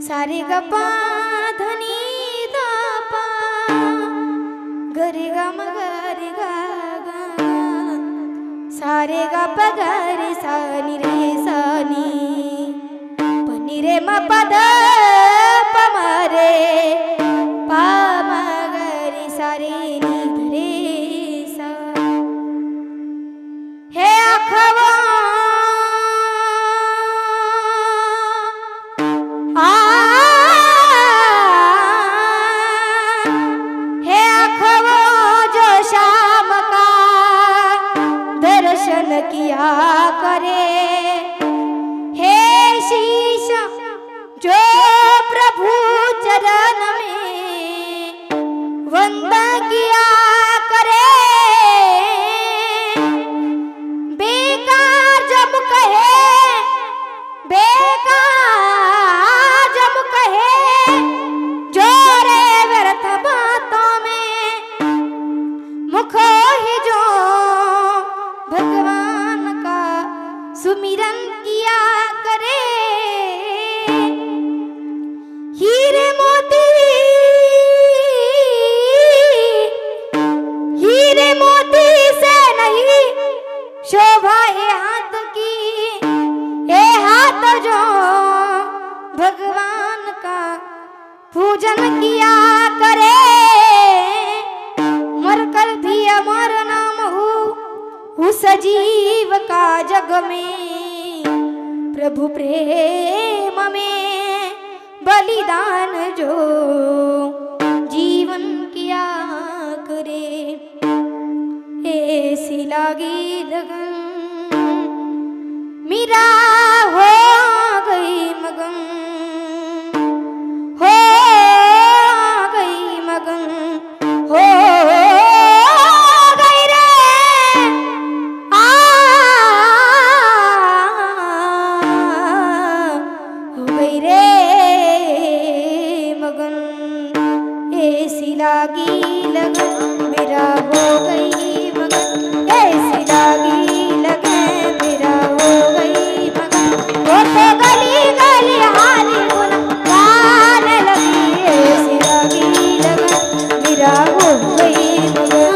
सारे गपा धनी दापा गरे गा मगरे गा गा सारे गप गरे सानी रे सानी पनी रे म पद पमरे पा मगरे सारे नी रे सा हे अखवा किया करे हे शीश जो प्रभु चरण में वंदन किया करे बेकार जब कहे जो रे व्यर्थ बातों में मुख ही जो भगवान का सुमिरन किया करे हीरे मोती से नहीं शोभा ये हाथ की ये हाथ जो भगवान का पूजन किया करे मरकर भी अमर नाम उस सजीव का जग में प्रभु प्रेम में बलिदान जो जीवन किया करे ऐसी लागी लगन मेरा हो गई मगन हो गई मगन हो लागी लगन मेरा हो गई मगन ऐसी लागी लगन मेरा हो गई मगन वो तो गली गली हारी गाने लगी ऐसी लागी लगन मेरा हो गई मगन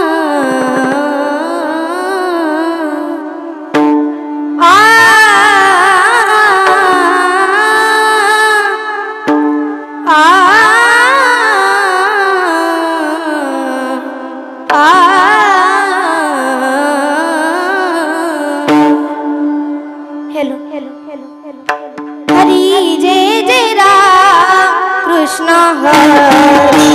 हरि जय जय राम कृष्ण हरि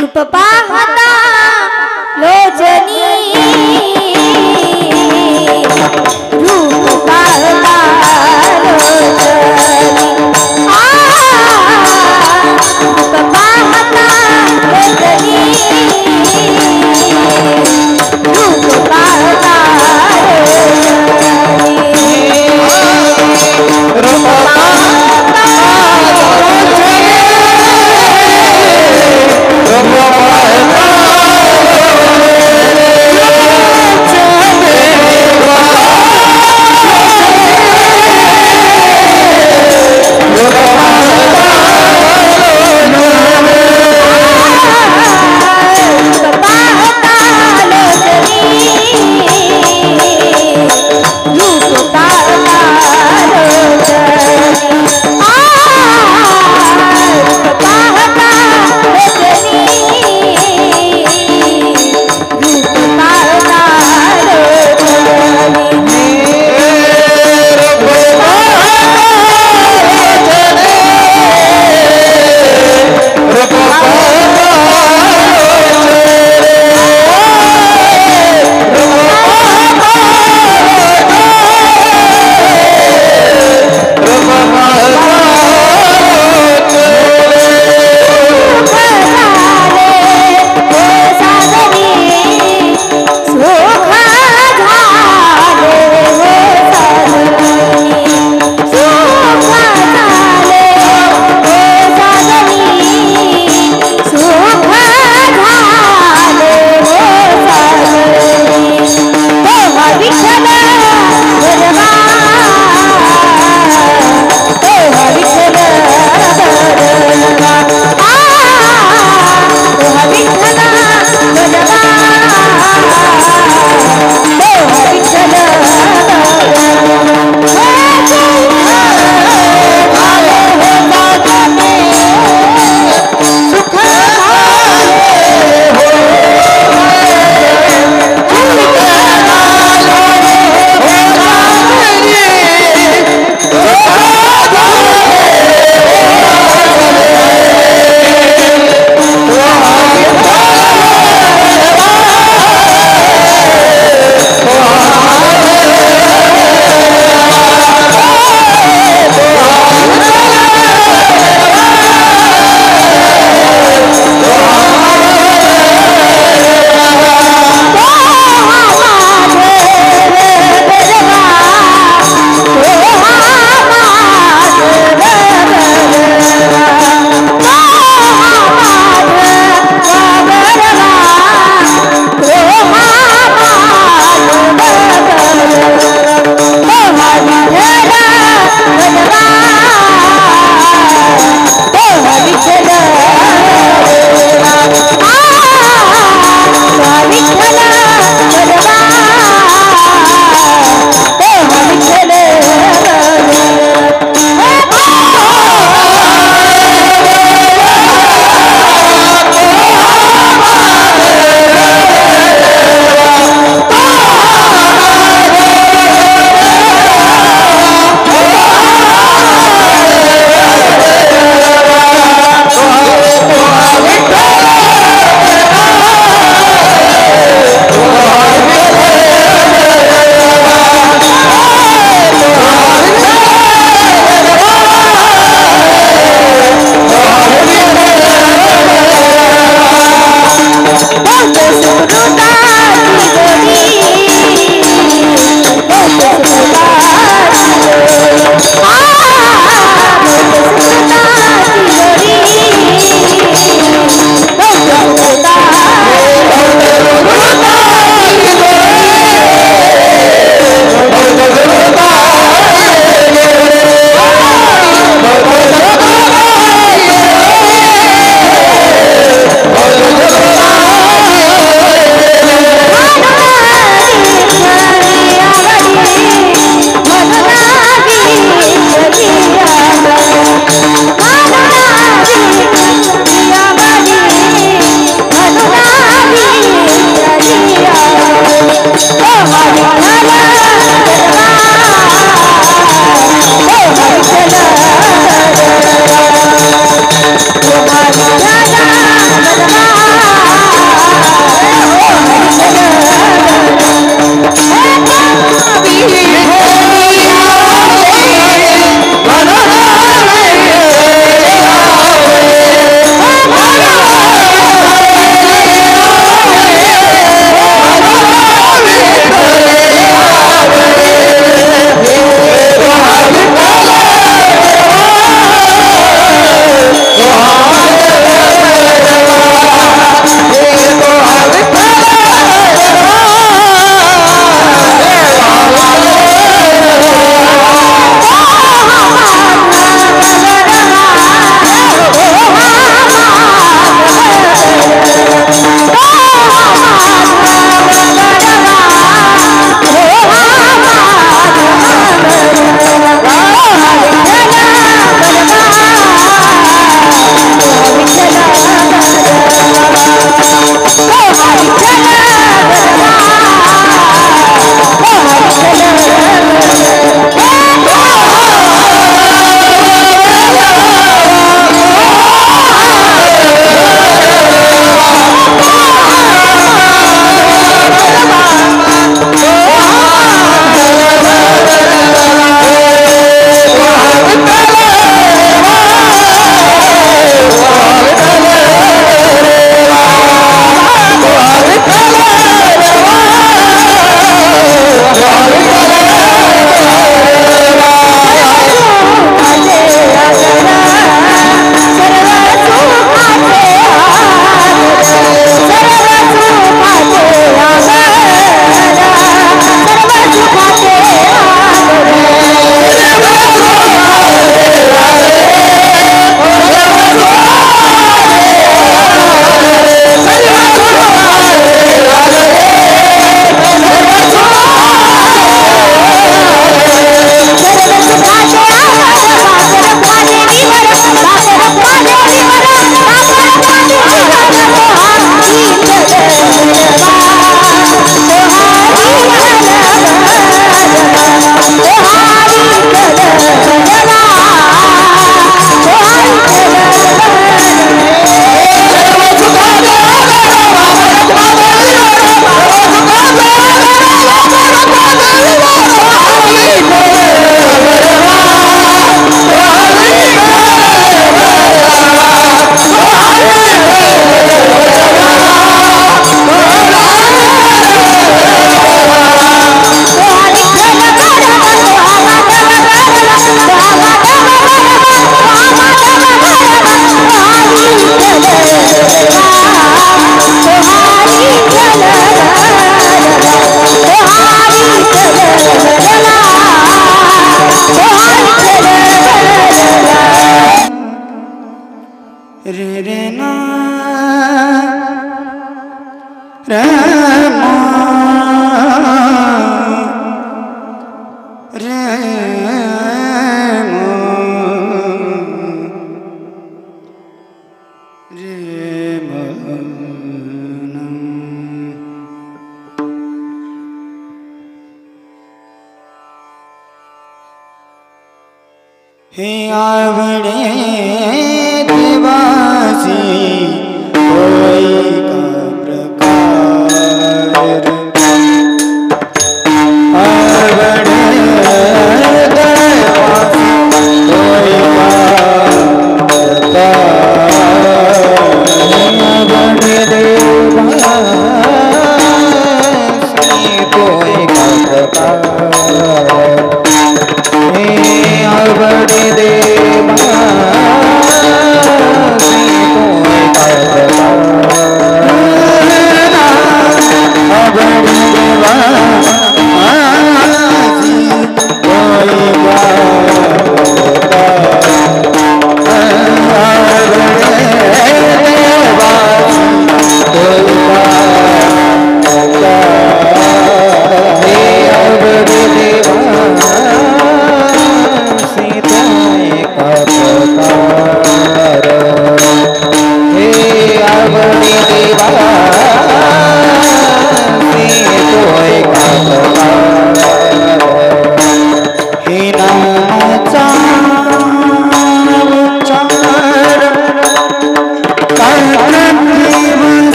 रूप पाहता लोचनी आवड़े देवासी कोई का प्रकार आवड़े देवासी कोई का प्रकार आवड़े देवासी कोई का प्रकार आवड़े देवासी कोई का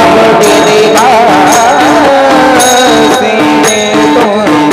आवड़े देवासी कोई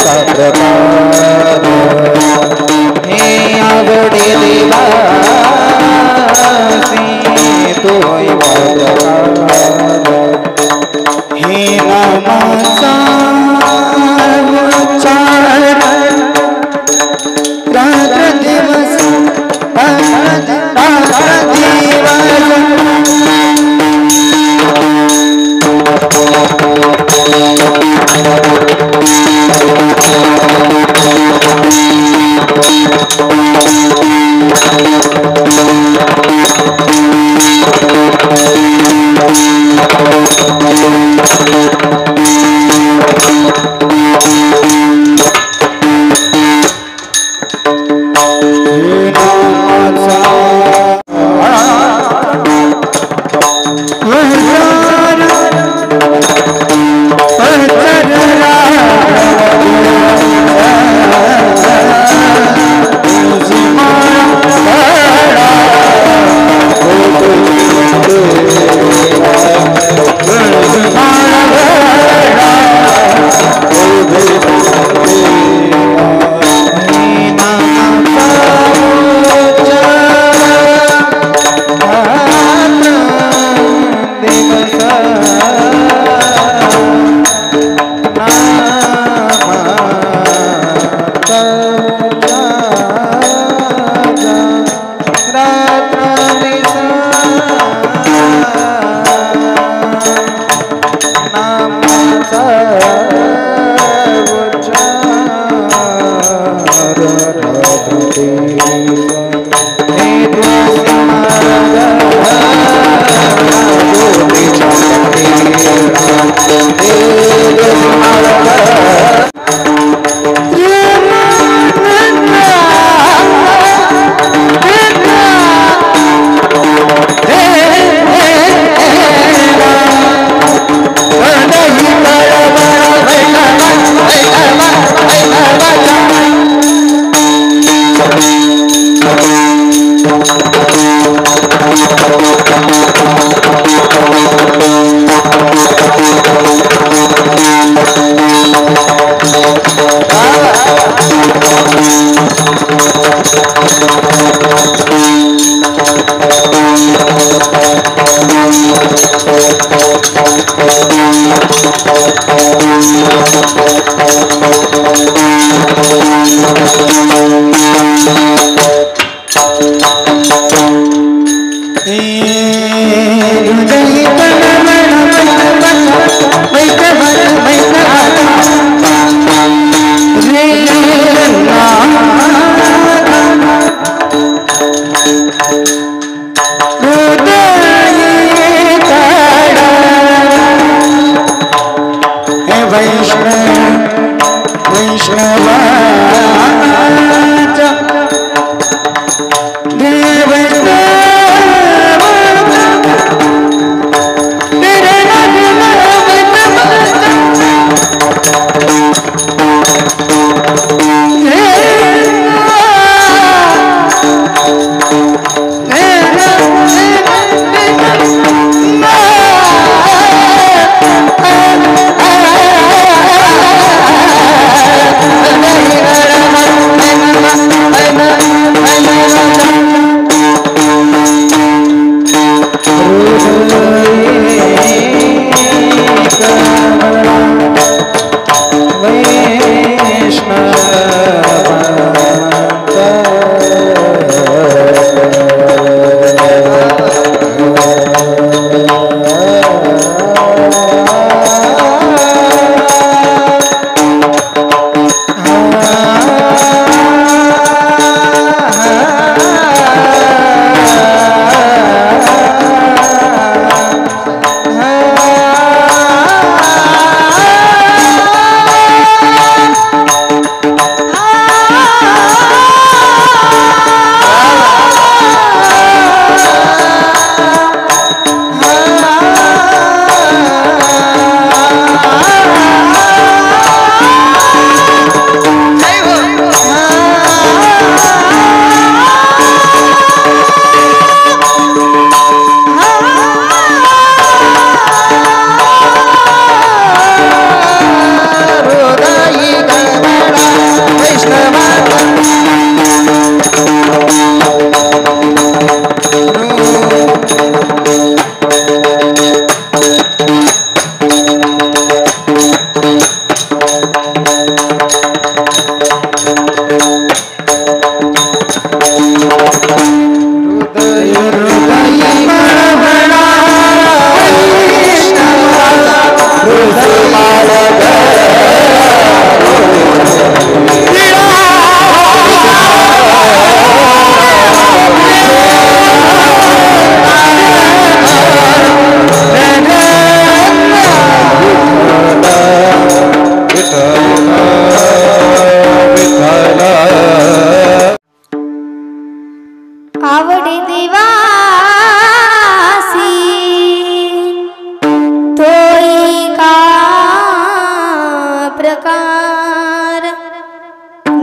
प्रकार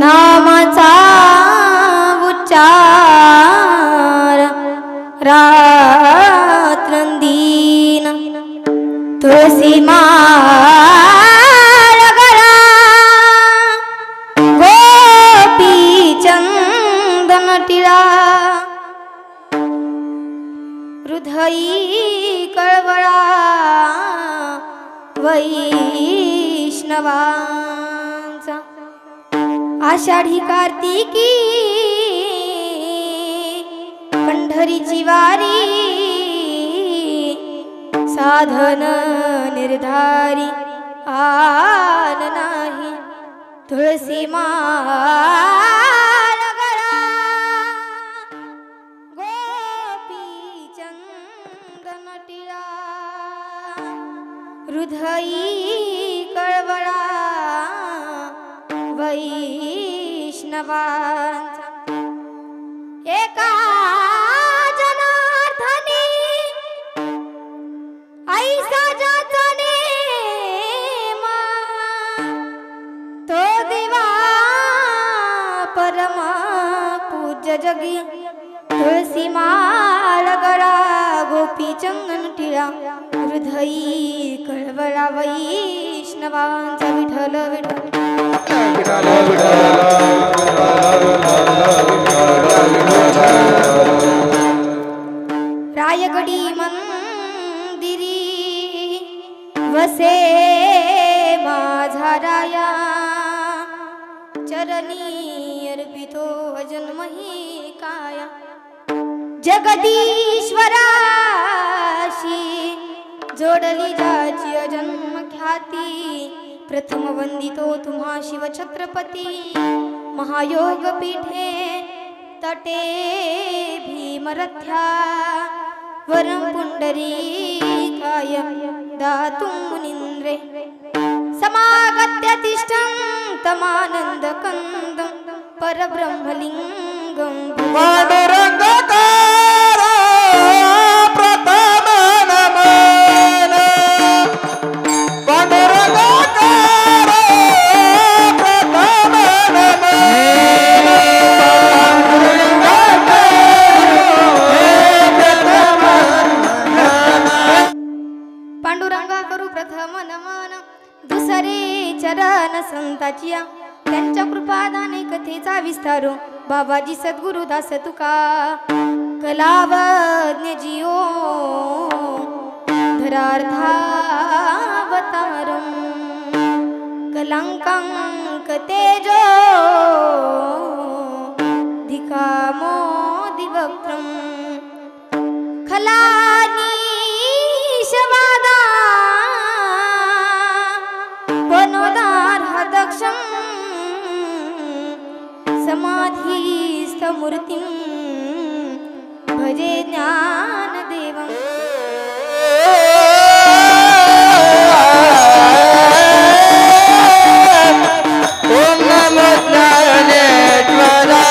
नामाचा उच्चार रात्रंदिन तुळसी माळ गळा गोपी चंदन टिळा हृदयी कळवळा वैष्णवांचा आषाढी कार्तिकी पंढरीची वारी साधन निर्धारी आन नाही तुळसी माळ गळा गोपी चंदन टिळा हृदयी कळवळा वैष्णवांचा एका जनार्दनी ऐसा ज्याचा नेमा तो देवा परम पूज्य जगी तुळसी माळ गळा गोपी चंदन टिळा हृदयी कळवळा वैष्णवांचा विठ्ठल विठ्ठल रायगडी मंदिरी वसे माझा राया चरणी अर्पितो जन्मही काया जगदीश्वराशी जोडली जाची अजन्म ख्याती प्रथम वंदितो तुम्हा शिव छत्रपती महायोग पीठे तटे भीमरथ्या वरं पुंडरीकाय दातुं मुनीन्द्रे समागत्य तिष्ठन्तमानन्दकन्दं परब्रह्मलिङ्गं पांडुरंगकार प्रथम नमन पांडुरंगकार प्रथम पांडुरंगा करू प्रथम नमन दुसरे चरण संताचिया त्यांच्या कृपादाने कथेचा विस्तारो बाबाजी सद्गुरु दास तुका कलावज्ञ जिओ धरार्थावतारं कलंकांक तेजो धिकामो दिवक्त्रं खलानीशवादा वनोदार्हदक्षं समाधिस्थमूर्तिं भजे ज्ञानदेवं ओम नमो ज्ञानेश्वरा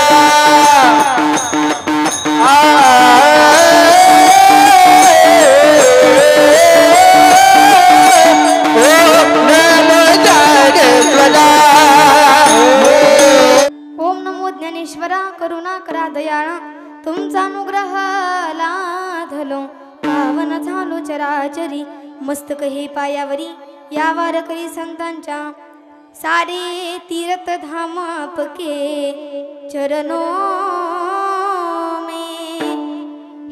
ओम नमो ज्ञानेश्वरा करुणा करा दयाळा तुमचा अनुग्रह लाधलो पावन झालो चराचरी मस्तक हे पायावरी या वारकरी संतांच्या सारे तीर्थ धाम आपके चरणों में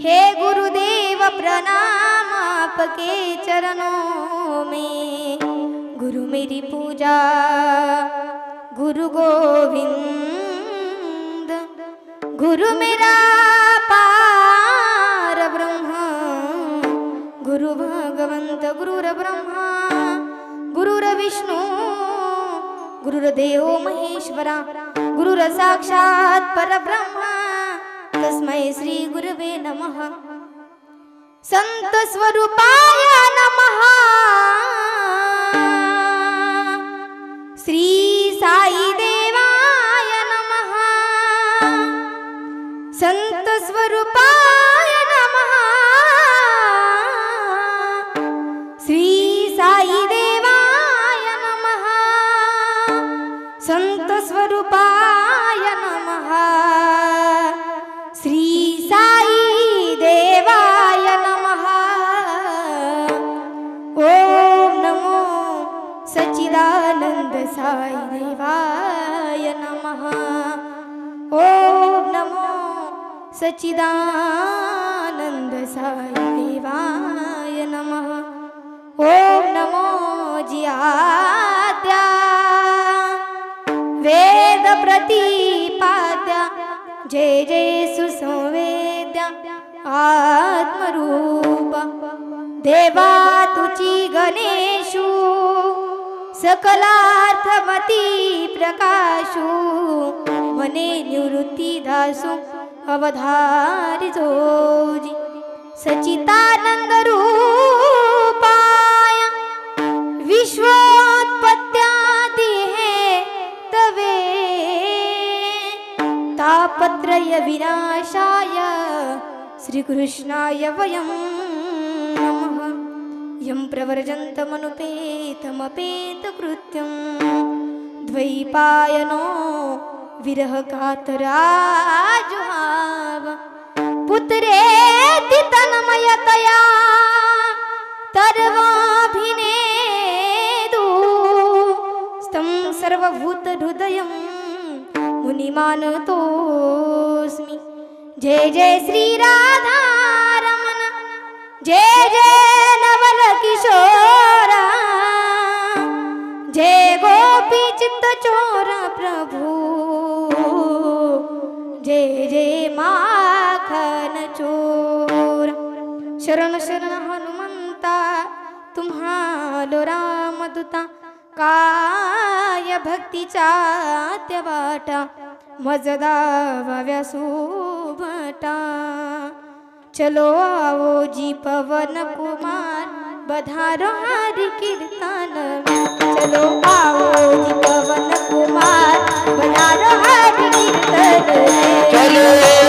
हे गुरुदेव प्रणाम आपके चरणों में गुरु मेरी पूजा गुरु गोविंद गुरु मेरा पार ब्रह्म गुरु भगवंत गुरुर ब्रह्मा गुरुर विष्णु गुरुर्देव महेश्वरा गुरुर साक्षात परब्रह्मा तस्मै श्री गुरवे नमः संत स्वरूपाय नमः श्री साई देवाय नमः संत स्वरूपाय नमः श्री साई देवाय नमः शिवस्वरूपाय नमः श्री साई देवाय नमः ओम नमो सच्चिदानंद साई देवाय नमः ओम नमो सच्चिदानंद साई देवाय नमः ओम नमो जियाद्या वेद प्रतिपाद्या जय जय सुसंवेद्या आत्मरूप देवा तुची गणेशू सकलार्थमती प्रकाशू मने निवृत्ती दासू अवधारी जोजी सचितानंद रूपाय विश्वोत्पत्त्यादि हे तवे तापत्रय विनाशाय श्रीकृष्णाय वयं नमः यं प्रव्रजन्तमनुपेतमपेतकृत्यं द्वैपायनो विरह कातराजुहाव पुत्रेति तन्मयतया तर्वाभिनेदु स्तं सर्वभूतहृदयं मुनिमानतोऽस्मि जय जय श्री राधारमण जय जय नवल किशोरा जय गोपी चित्त चोर प्रभु जय जय माखन चोर शरण शरण हनुमंता तुम्हालो रामदूता काय भक्तीचा वाटा मजदा व्यासोभटा चलो आओ जी पवन कुमार बधारो हरि कीर्तन चलो आओ जी पवन कुमार बधारो हरि कीर्तन चलो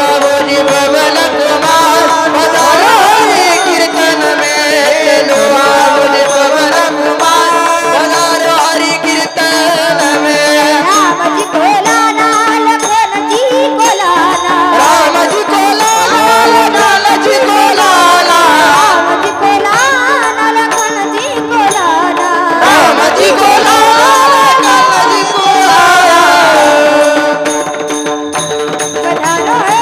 आओ जी पवन कुमार बधारो हरि कीर्तन में चलो आओ जी पवन कुमार बधारो हरि कीर्तन में राम जी को लाना लखन जी को लाना राम जी को लाला जी को लाला राम जी को लाना लखन जी को लाना राम जी को लाला जी को लाला बधारो है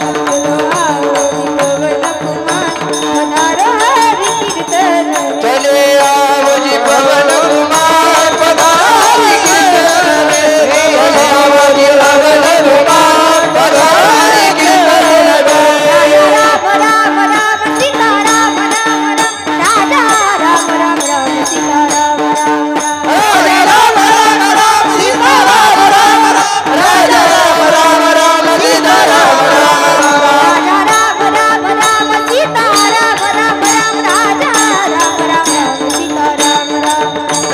चलो आओ जी पवन कुमार बधारो हरि कीर्तन चले आओ जी पवन कुमार पधारी कीर्तन में चले आओ जी पवन कुमार पधारी कीर्तन में राम राम राम सीता राम राम राम राजा राम राम राम सीता राम राम राम राजा राम राम राम सीता राम राम राजा राम राम राम सीता राम राम राजा राम राम राम सीता राम राम राम राजा राम राम राम सीता राम राम राजा राम राम राम सीता राम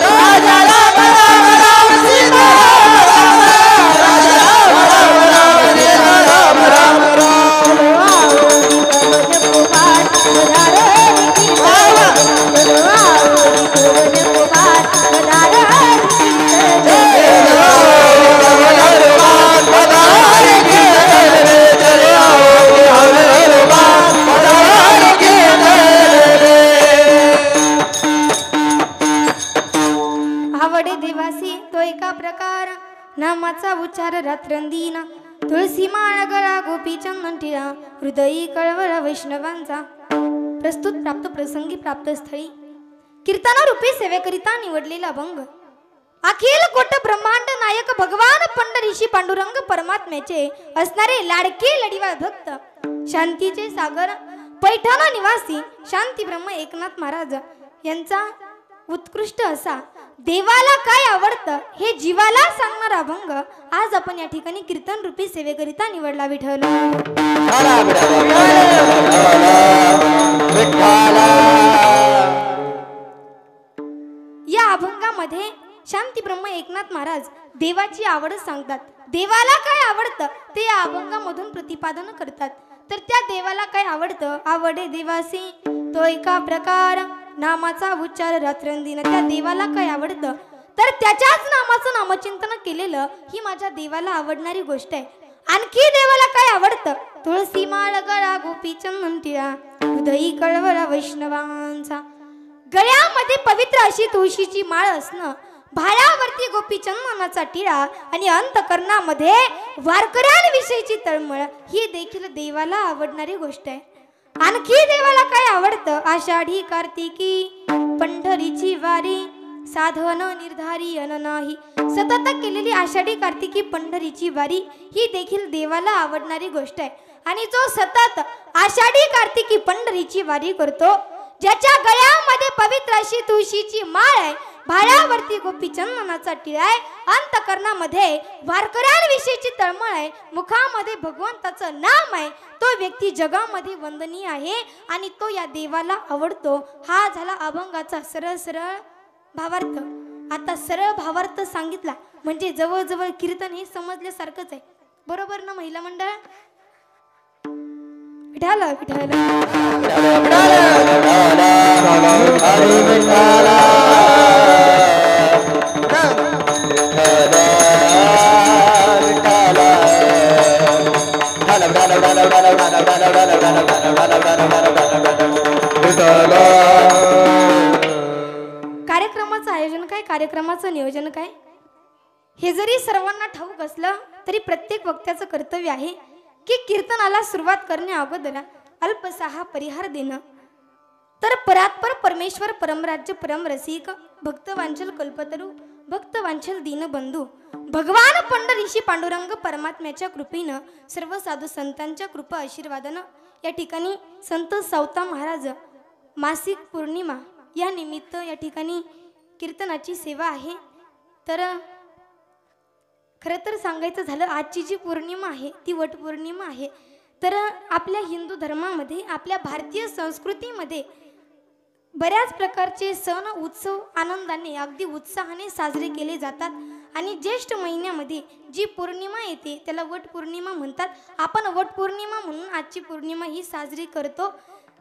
राजा राम राम राम सीता राम राम चलो आओ जी पवन कुमार बधारो हरि कीर्तन चलो आओ जी पवन कुमार बधारो हरि कीर्तन आवडे देवासी तो एका प्रकार नामाचा उच्चार रात्रंदिना तुळसी माळ गळा गोपी चंदन टिळा हृदयी कळवळ वैष्णवांचा प्रस्तुत प्राप्त प्रसंगी प्राप्त स्थळी कीर्तना रूपी सेवेकरिता निवडलेला अभंग अखिल कोट ब्रह्मांड नायक भगवान पंढरीशी पांडुरंग परमात्म्याचे असणारे लाडके लढीवाळ भक्त शांतीचे सागर पैठण निवासी शांती ब्रह्म एकनाथ महाराज यांचा उत्कृष्ट असा देवाला काय आवडतं हे जीवाला सांगणारा अभंग आज आपण या ठिकाणी कीर्तन रूपी सेवेकरिता निवडला विठ्ठल या अभंगामध्ये शांती ब्रह्म एकनाथ महाराज देवाची आवड सांगतात देवाला काय आवडतं ते या अभंगामधून प्रतिपादन करतात तर त्या देवाला काय आवडतं आवडे देवासी तो एका प्रकार नामाचा उच्चार रात्रंदिन त्या देवाला काय आवडतं तर त्याच्याच नामाचं नामचिंतन केलेलं ही माझ्या देवाला आवडणारी गोष्ट आहे. आणखी देवाला काय आवडतं? तुळसी माळ गळा गोपी चंदन टिळा हृदयी कळवळा वैष्णवांचा. गळ्यामध्ये पवित्र अशी तुळशीची माळ असणं, भाळ्यावरती गोपी चंदनाचा टिळा आणि अंतकरणामध्ये वारकऱ्यांविषयीची तळमळ ही देखील देवाला आवडणारी गोष्ट आहे. आणखी देवाला काय आवडतं? आषाढी कार्तिकी पंढरीची वारी साधन निर्धारी अन नाही. सतत केलेली आषाढी कार्तिकी पंढरीची वारी ही देखील देवाला आवडणारी गोष्ट आहे. आणि जो सतत आषाढी कार्तिकी पंढरीची वारी करतो, ज्याच्या गळ्यामध्ये पवित्र अशी तुळशीची माळ आहे, भाळ्यावरती गोपी चंदनाचा टिळा आहे, अंतकरणामध्ये वारकऱ्यांविषयीची तळमळ आहे, मुखामध्ये भगवंताचं नाम आहे, तो व्यक्ती जगामध्ये वंदनीय आहे आणि तो या देवाला आवडतो. हा झाला अभंगाचा सरळ सरळ भावार्थ. आता सरळ भावार्थ सांगितला म्हणजे जवळजवळ कीर्तन हे समजल्यासारखंच आहे. बरोबर ना महिला मंडळ? विठाल विठाल कार्यक्रमाचं आयोजन काय, कार्यक्रमाचं नियोजन काय, हे जरी सर्वांना ठाऊक असलं तरी प्रत्येक वक्त्याचं कर्तव्य आहे की कीर्तनाला सुरुवात करण्या अगोदर अल्पसाहा परिहार देणं. तर परात्पर परमेश्वर परमराज्य परमरसिक भक्तवांचल कल्पतरू भक्तवांचल दीनबंधू भगवान पंढरीशी पांडुरंग परमात्म्याच्या कृपेनं सर्व साधू संतांच्या कृपा आशीर्वादानं या ठिकाणी संत सावता महाराज मासिक पौर्णिमा या निमित्त या ठिकाणी कीर्तनाची सेवा आहे. तर खरं तर सांगायचं झालं, आजची जी पौर्णिमा आहे ती वट पौर्णिमा आहे. तर आपल्या हिंदू धर्मामध्ये, आपल्या भारतीय संस्कृतीमध्ये बऱ्याच प्रकारचे सण उत्सव आनंदाने अगदी उत्साहाने साजरे केले जातात. आणि ज्येष्ठ महिन्यामध्ये जी पौर्णिमा येते त्याला वट पौर्णिमा म्हणतात. आपण वट पौर्णिमा म्हणून आजची पौर्णिमा ही साजरी करतो.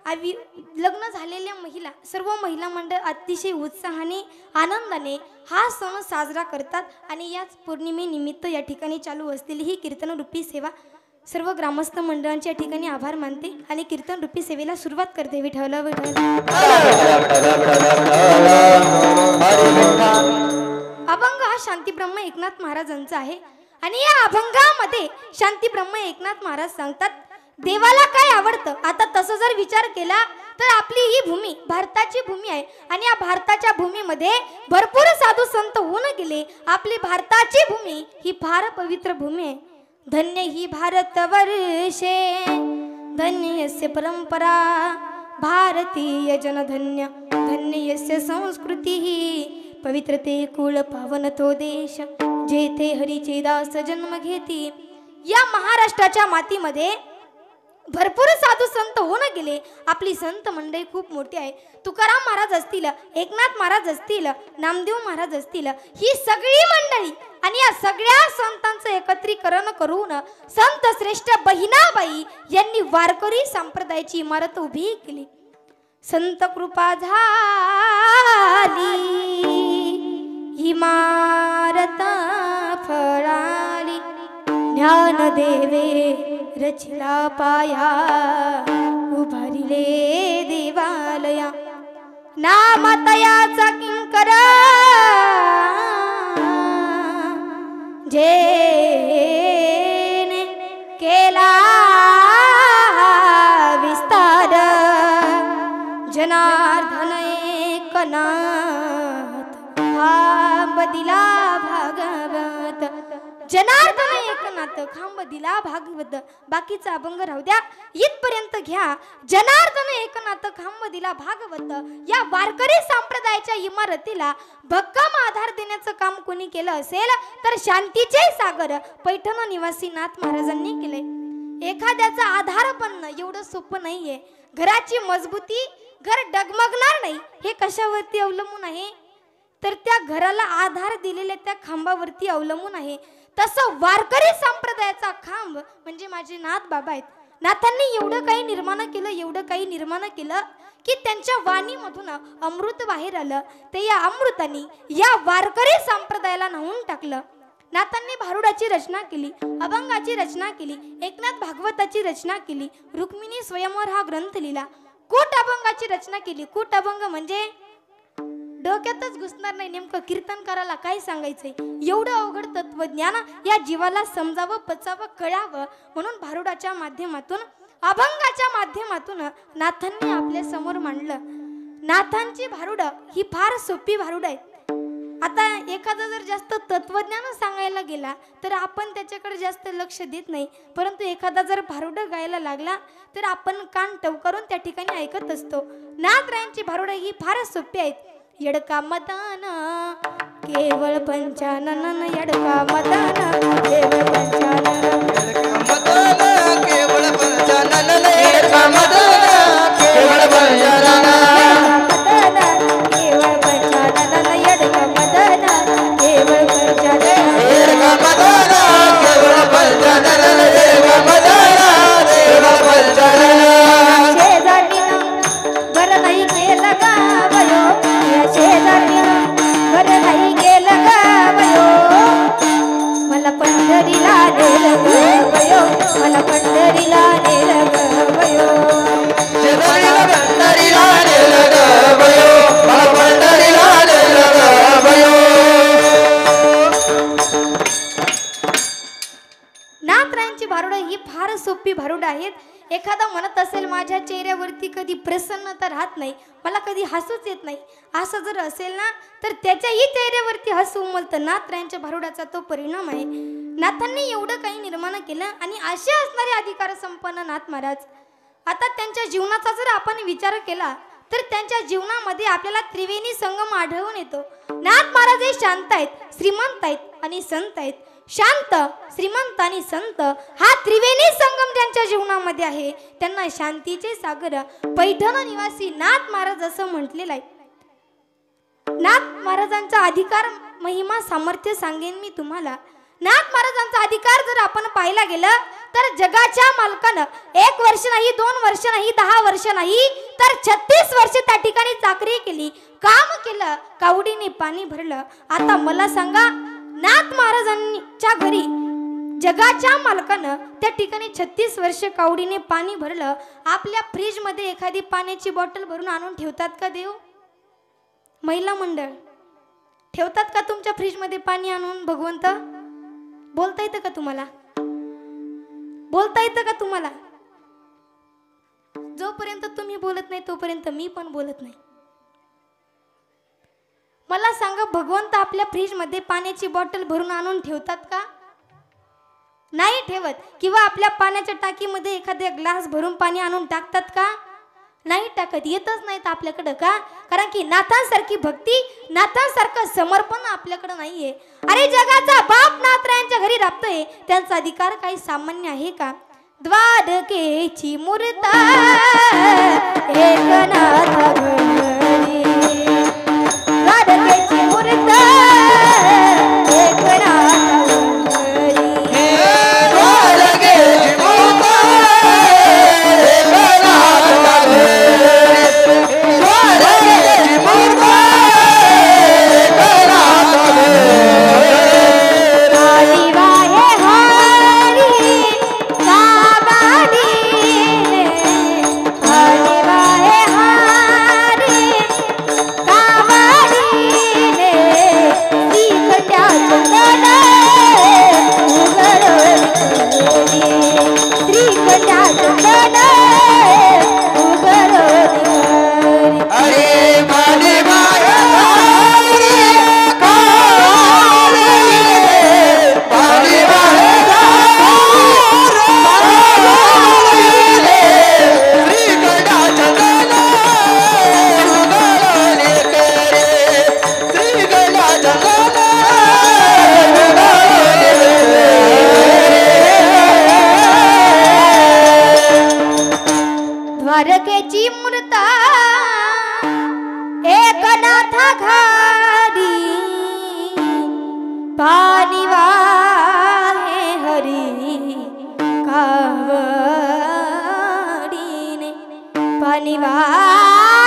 लग्न झालेल्या महिला, सर्व महिला मंडळ अतिशय उत्साहाने आनंदाने हा सण साजरा करतात. आणि याच पौर्णिमेनिमित्त या ठिकाणी चालू असलेली ही कीर्तनरूपी सेवा सर्व ग्रामस्थ मंडळांच्या या ठिकाणी आभार मानते आणि कीर्तनरूपी सेवेला सुरुवात करते. विठ्ठल विठ्ठल. अभंग हा शांतीब्रह्म एकनाथ महाराजांचा आहे आणि या अभंगामध्ये शांतीब्रह्म एकनाथ महाराज सांगतात देवाला काय आवडतं. आता तसं जर विचार केला तर आपली ही भूमी भारताची भूमी आहे आणि या भारताच्या भूमीमध्ये भरपूर साधू संत होऊन गेले. आपली भारताची भूमी ही फार पवित्र भूमी आहे. धन्य ही भारतवर्षे धन्य यस्य परंपरा भारतीय जनधन्य धन्य यस्य संस्कृती पवित्रते कुळ पावन तो देश जेथे हरीचे दास जन्म घेती. या महाराष्ट्राच्या मातीमध्ये भरपूर साधू संत होऊन गेले. आपली संत मंडळी खूप मोठी आहे. तुकाराम महाराज असतील, एकनाथ महाराज असतील, नामदेव महाराज असतील, ही सगळी मंडळी आणि या सगळ्या संतांचं एकत्रीकरण करून संत श्रेष्ठ बहिणाबाई यांनी वारकरी संप्रदायाची इमारत उभी केली. संत कृपा झाली इमारत फळाली ज्ञान देवे रचिला पाया उभारिले देवालया नामतयाचा किंकर जेने केला विस्तार जनार्दन एकनाथ खांब दिला भागवत जनार्दन एकनाथ खांब दिला भागवत. बाकीचा अभंग राहू द्या, इथपर्यंत घ्या. जनार्दन एकनाथ खांब दिला भागवत या वारकरी संप्रदायाच्या इमारतीला भक्कम आधार देण्याचं काम कोणी केलं असेल तर शांतीचे सागर पैठण निवासी नाथ महाराजांनी केले. एखाद्याचा आधार बनणं एवढं सोपं नाहीये. घराची मजबूती, घर डगमगणार नाही हे कशावरती अवलंबून आहे तर त्या घराला आधार दिलेल्या त्या खांबावरती अवलंबून आहे. तसं वारकरी संप्रदायाचा खांब म्हणजे माझे नाथ बाबा आहेत. नाथांनी एवढं काही निर्माण केलं, एवढं काही निर्माण केलं की त्यांच्या वाणीमधून अमृत बाहेर आलं, ते या अमृताने या वारकरी संप्रदायाला न्हावून टाकलं. नाथांनी भारुडाची रचना केली, अभंगाची रचना केली, एकनाथ भागवताची रचना केली, रुक्मिणी स्वयंवर हा ग्रंथ लिहिला, कूट अभंगाची रचना केली. कूट अभंग म्हणजे डोक्यातच घुसणार नाही नेमकं कीर्तनकाराला काय सांगायचंय. एवढं अवघड तत्वज्ञान या जीवाला समजावं, पचावं, कळावं म्हणून भारुडाच्या माध्यमातून, अभंगाच्या माध्यमातून नाथांनी आपल्या समोर मांडलं. नाथांची भारुड ही फार सोपी भारुड आहे. आता एखादा जर जास्त तत्वज्ञान सांगायला गेला तर आपण त्याच्याकडे जास्त लक्ष देत नाही, परंतु एखादा जर भारुड गायला लागला तर आपण कान टवकारून त्या ठिकाणी ऐकत असतो. नाथरायांची भारुड ही फारच सोपी आहेत. यडका मदान केवळ पंचानन, यडका मदान केवळ पंचानन, केवळ पंचानन, यडका मदान केवळ पंचानन, केवळ पंचानन, यडका मदान केवळ पंचानन, यडका मदान केवळ पंचानन, यडका मदान केवळ पंचानन. शेजारीनं घर नाही केलं गावयो, या शेजारीनं घर नाही केलं गावयो, मला पंढरीला नेलं गावयो, मला पंढरीला नेलं गावयो, शेजारीला पंढरीला नेलं गावयो, मला पंढरीला नेलं गावयो. नाथरायांची भारुडं ही फार सोपी भारुडं आहेत. एखादा म्हणत असेल माझ्या चेहऱ्यावरती कधी प्रसन्नता राहत नाही, मला कधी हसूच येत नाही, असं जर असेल ना तर त्याच्याही चेहऱ्यावरती हसू उमलतं. नाथरायांच्या भारुडाचा तो परिणाम आहे. नाथांनी एवढं काही निर्माण केलं आणि असे असणारे अधिकार संपन्न नाथ महाराज. आता त्यांच्या जीवनाचा जर आपण विचार केला तर त्यांच्या जीवनामध्ये आपल्याला त्रिवेणी संगम आढळून येतो. नाथ महाराज हे शांत आहेत, श्रीमंत आहेत आणि संत आहेत. शांत, श्रीमंत आणि संत हा त्रिवेणी संगम त्यांच्या जीवनामध्ये आहे. त्यांना शांतीचे सागर पैठण निवासी नाथ महाराज असं म्हटलेलं आहे. नाथ महाराजांचा अधिकार महिमा सामर्थ्य सांगेन मी तुम्हाला. नाथ महाराजांचा अधिकार जर आपण पाहायला गेलं तर जगाच्या मालकानं 1 वर्ष नाही, 2 वर्ष नाही, 10 वर्ष नाही तर 36 वर्ष त्या ठिकाणी चाकरी केली, काम केलं, कावडीने पाणी भरलं. आता मला सांगा, नाथ महाराजांच्या घरी जगाच्या मालकानं त्या ठिकाणी 36 वर्ष कावडीने पाणी भरलं. आपल्या फ्रीज मध्ये एखादी पाण्याची बॉटल भरून आणून ठेवतात का देव? महिला मंडळ ठेवतात का तुमच्या फ्रीज मध्ये पाणी आणून? भगवंत बोलता येतं का तुम्हाला? बोलता येतं का तुम्हाला? जोपर्यंत तुम्ही बोलत नाही तोपर्यंत मी पण बोलत नाही. मला सांगा, भगवंत आपल्या फ्रीज मध्ये पाण्याची बॉटल भरून आणून ठेवतात का? नाही ठेवत. किंवा आपल्या पाण्याच्या टाकीमध्ये एखाद्या ग्लास भरून पाणी आणून टाकतात का? नाही टाकत. येतच नाहीत आपल्याकडं. का? कारण की नाथांसारखी भक्ती, नाथांसारखं समर्पण आपल्याकडं नाहीये. अरे जगाचा बाप नाथरायांच्या घरी राबतोय, त्यांचा अधिकार काही सामान्य आहे का? द्वारकेची मूर्ता एकनाथ घरी, द्वारकेची मूर्ता एकनाथ घरी, द्वारकेची मूर्ता एकनाथ घरी, द्वारकेची मूर्ता एकनाथ घरी. हरी वाहे हरी कावडीने, हरी वाहे हरी कावडीने, श्रीखंड्या चंदन उघडली करी, श्रीखंड्या चंदन उघडली करी. अरे माने माया हरी कावडीने, माने माया कावडीने, श्रीखंडा चंदन उघडले करे, श्रीखंडा चंदन उघडले द्वारकेची मूर्ता एकनाथ घरी, पाणी वाहे हरी कावडीने, पाणी वाहे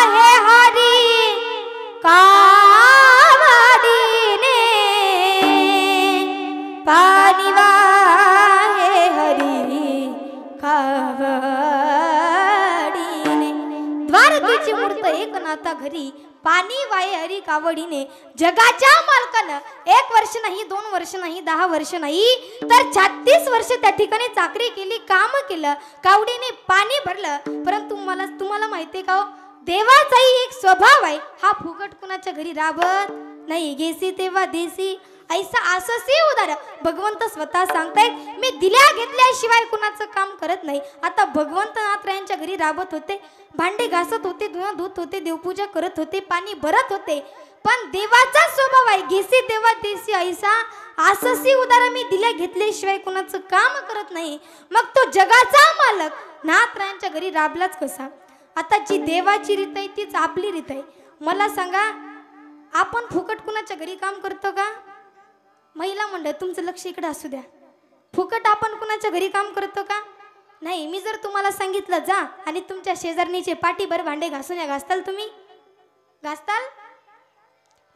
घरी पाणी वाये हरी कावडीने जगाच्या मालकानं 1 वर्ष नाही 2 वर्ष नाही 10 वर्ष नाही तर 36 वर्ष त्या ठिकाणी चाकरी केली, काम केलं, कावडीने पाणी भरलं. परंतु तुम्हाला माहितीये का, देवाचाही एक स्वभाव आहे, हा फुकट कुणाच्या घरी राबत नाही. गेसी तेव्हा देसी ऐसा आससी उदार. भगवंत स्वतः सांगतायत मी दिल्या घेतल्याशिवाय कुणाचं काम करत नाही. आता भगवंत नाथरायांच्या घरी राबत होते, भांडे घासत होते, धुणं धुत होते, देवपूजा करत होते, पाणी भरत होते. पण देवाचा स्वभाव आहे गेसी तेव्हा देसी ऐसा आससी उदार. मी दिल्या घेतल्याशिवाय कुणाचं काम करत नाही. मग तो जगाचा मालक नाथरायांच्या घरी राबलाच कसा? आता जी देवाची रीत आहे तीच आपली रीत आहे. मला सांगा, आपण फुकट कुणाच्या घरी काम करतो का? महिला मंडळ तुमचं लक्ष इकडे असू द्या. फुकट आपण कुणाच्या घरी काम करतो का? नाही. मी जर तुम्हाला सांगितलं जा आणि तुमच्या शेजारणीचे पाठीभर भांडे घासून या, घासताल तुम्ही? घासताल?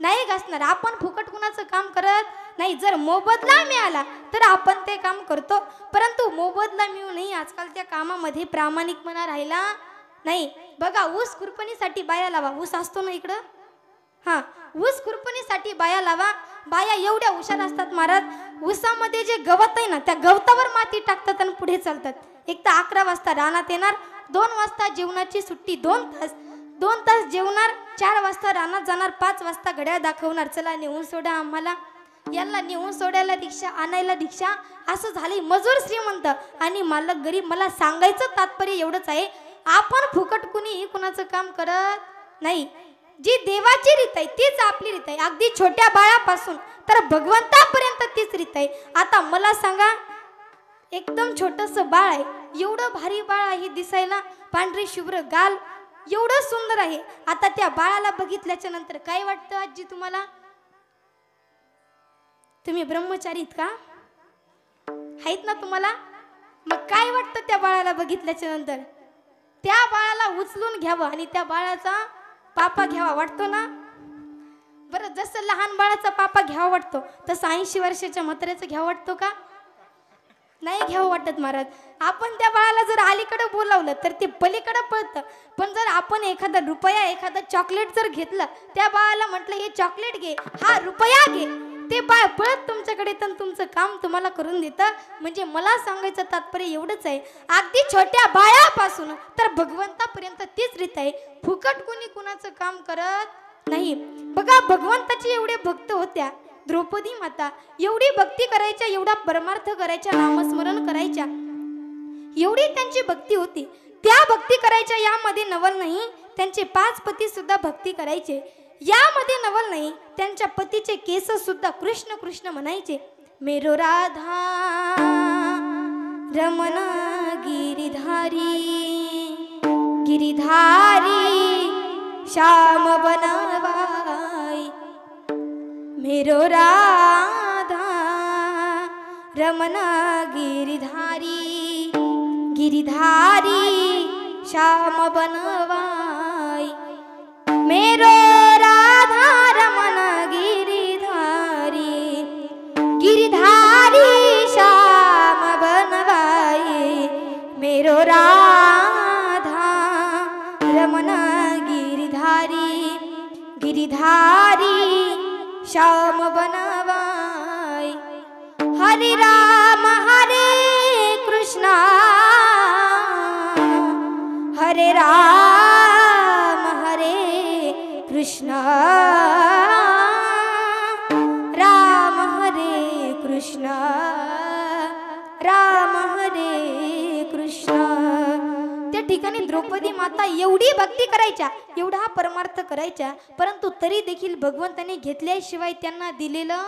नाही घासणार. आपण फुकट कुणाचं काम करत नाही. जर मोबदला मिळाला तर आपण ते काम करतो, परंतु मोबदला मिळू नये आजकाल त्या कामामध्ये प्रामाणिकपणा राहिला नाही. बघा, ऊस खुरपणीसाठी बाया लावा. ऊस असतो ना इकडं, हा, ऊस खुरपणीसाठी बाया लावा. बाया एवढ्या हुशार असतात महाराज, ऊसामध्ये जे गवत आहे ना त्या गवतावर माती टाकतात आणि पुढे चालतात. एक तर 11 वाजता रानात येणार, 2 वाजता जेवणाची सुट्टी, 2 तास जेवणार, 4 वाजता रानात जाणार, 5 वाजता घड्याळ दाखवणार, चला नेऊन सोडा आम्हाला. यांना नेऊन सोडायला रिक्षा, आणायला रिक्षा, असं झाले मजूर श्रीमंत आणि मालक गरीब. मला सांगायचं तात्पर्य एवढंच आहे, आपण फुकट कुणीही कुणाचं काम करत नाही. जी देवाची रीत आहे तीच आपली रीत आहे, अगदी छोट्या बाळापासून तर भगवंतापर्यंत तीच रीत आहे. आता मला सांगा, एकदम छोटंसं बाळ आहे, एवढं भारी बाळ आहे दिसायला, पांढरी शुभ्र गाल, एवढं सुंदर आहे. आता त्या बाळाला बघितल्याच्या नंतर काय वाटतं आजी तुम्हाला? तुम्ही ब्रह्मचारीत का आहेत ना तुम्हाला? मग काय वाटतं त्या बाळाला बघितल्याच्या नंतर? त्या बाळाला उचलून घ्यावं आणि त्या बाळाचा पापा घ्यावा वाटतो ना? बरं, जसं लहान बाळाचा पापा घ्यावा वाटतो तसं 80 वर्षाच्या म्हाताऱ्याचं घ्यावं वाटतो का? नाही घ्यावं वाटत महाराज. आपण त्या बाळाला जर अलीकडे बोलावलं तर ते पलीकडे पळतं, पण जर आपण एखादा रुपया, एखादा चॉकलेट जर घेतलं, त्या बाळाला म्हटलं हे चॉकलेट घे, हा रुपया घे, ते बाळ पळत तुमच्याकडे तर तुमचं काम तुम्हाला करून देतं. म्हणजे मला सांगायचं तात्पर्य एवढंच आहे, अगदी छोट्या बाळापासून तर भगवंतापर्यंत तीच रीत आहे. फुकट कुणी कुणाचं काम करत नाही. बघा, भगवंताचे एवढे भक्त होत्या, द्रौपदी माता एवढी भक्ती करायच्या, एवढा परमार्थ करायच्या, नामस्मरण करायच्या, एवढी त्यांची भक्ती होती. त्या भक्ती करायच्या यामध्ये नवल नाही. त्यांचे 5 पती सुद्धा भक्ती करायचे, यामध्ये नवल नाही. त्यांच्या पतीचे केस सुद्धा कृष्ण कृष्ण म्हणायचे. मेरो राधा रमण गिरिधारी, गिरिधारी श्याम बनवाई. मेरो राधा रमण गिरिधारी, गिरिधारी श्याम बनवाई. मेरो राधा रमण गिरिधारी, गिरिधारी श्याम बनवाई. मेरो राधा रमण गिरिधारी, गिरिधारी श्याम बनवाई. हरे राम हरे कृष्णा, हरे राम हरे कृष्ण, राम हरे कृष्ण, राम हरे कृष्ण. त्या ठिकाणी द्रौपदी माता एवढी भक्ती करायच्या, एवढा परमार्थ करायच्या, परंतु तरी देखील भगवंताने घेतल्याशिवाय त्यांना दिलेलं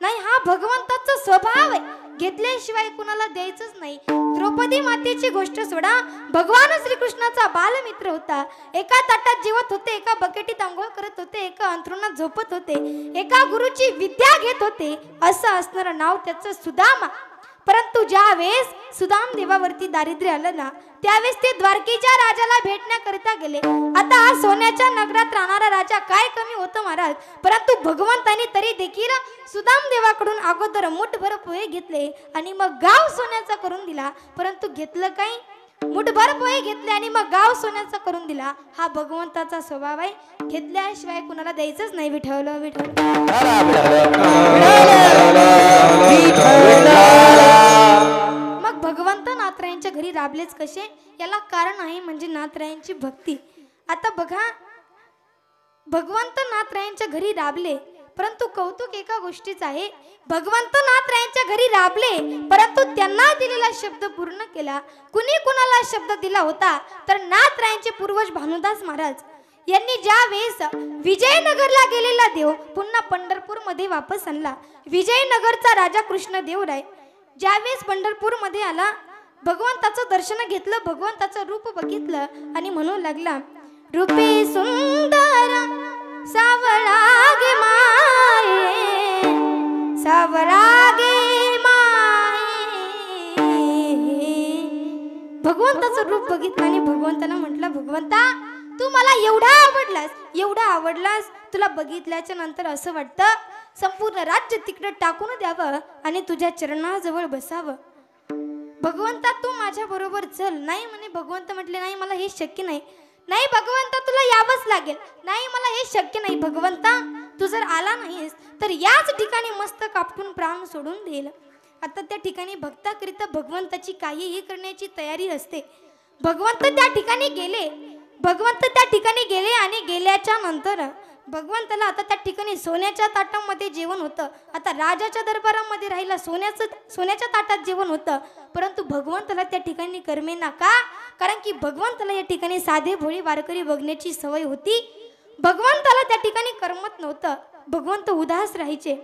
नाही. हा भगवंताचा स्वभाव आहे, घेतल्याशिवाय कुणाला द्यायचंच नाही. द्रौपदी मातेची गोष्ट सोडा, भगवान श्रीकृष्णाचा बालमित्र होता. एका ताटात जेवत होते, एका बकेटीत आंघोळ करत होते, एका अंथरुणात झोपत होते, एका गुरुची विद्या घेत होते. असं असणारं नाव त्याचं सुदामा. परंतु ज्या वेळेस सुदाम देवावरती दारिद्र्य आलं ना, त्यावेळेस ते द्वारकेच्या राजाला भेटण्याकरिता गेले. आता हा सोन्याच्या नगरात राहणारा राजा काय कमी होतं महाराज, परंतु भगवंतानी तरी देखील सुदाम देवाकडून अगोदर मुठभर पोहे घेतले आणि मग गाव सोन्याचा करून दिला. परंतु घेतलं काय? मुठभर पोहे घेतले आणि मग गाव सोन्याचा करून दिला. हा भगवंताचा स्वभाव आहे. घेतल्याशिवाय कुणाला द्यायचंच नाही. विठ्ठल विठ्ठल. मग भगवंत नाथरायांच्या घरी राबलेच कसे? याला कारण आहे म्हणजे नाथरायांची भक्ती. आता बघा, भगवंत नाथरायांच्या घरी राबले, परंतु कौतुक एका गोष्टीच आहे. भगवंत नाथरायांच्या घरी राबले, परंतु त्यांना दिलेला शब्द पूर्ण केला. कुणी कुणाला शब्द दिला होता तर नाथरायांचे पूर्वज भानुदास महाराज यांनी ज्या वेळेस विजयनगरला गेलेला देव पुन्हा पंढरपूर मध्ये वापस आणला. विजयनगरचा राजा कृष्णदेवराय ज्यावेळेस पंढरपूर मध्ये आला, भगवंताचं दर्शन घेतलं, भगवंताचं रूप बघितलं आणि म्हणू लागला, रूपे सुंदर सावळागे माये, सावळागे माये. भगवंताचं रूप बघितलं आणि भगवंताला म्हटलं, भगवंता तू मला एवढा आवडलास, तुला बघितल्याच्या नंतर असं वाटतं संपूर्ण राज्य तिकडे टाकून द्यावं आणि तुझ्या चरणाजवळ बसावं. भगवंता तू माझ्या बरोबर चल. नाही म्हणे. भगवंत म्हटले, नाही मला हे शक्य नाही. नाही भगवंता तुला यावंच लागेल. नाही मला हे शक्य नाही. भगवंता तू जर आला नाहीस तर याच ठिकाणी मस्तक आपटून प्राण सोडून देईल. आता त्या ठिकाणी भक्ताकरिता भगवंताची काहीही करण्याची तयारी असते. भगवंत त्या ठिकाणी गेले आणि गेल्याच्या नंतर भगवंताला आता त्या ठिकाणी सोन्याच्या ताटामध्ये जेवण होतं. आता राजाच्या दरबारामध्ये राहिला सोन्याच्या ताटात जेवण होतं, परंतु भगवंताला त्या ठिकाणी करमेना का? कारण की भगवंताला या ठिकाणी साधे भोळे वारकरी बघण्याची सवय होती. भगवंताला त्या ठिकाणी करमत नव्हतं. भगवंत उदास राहायचे.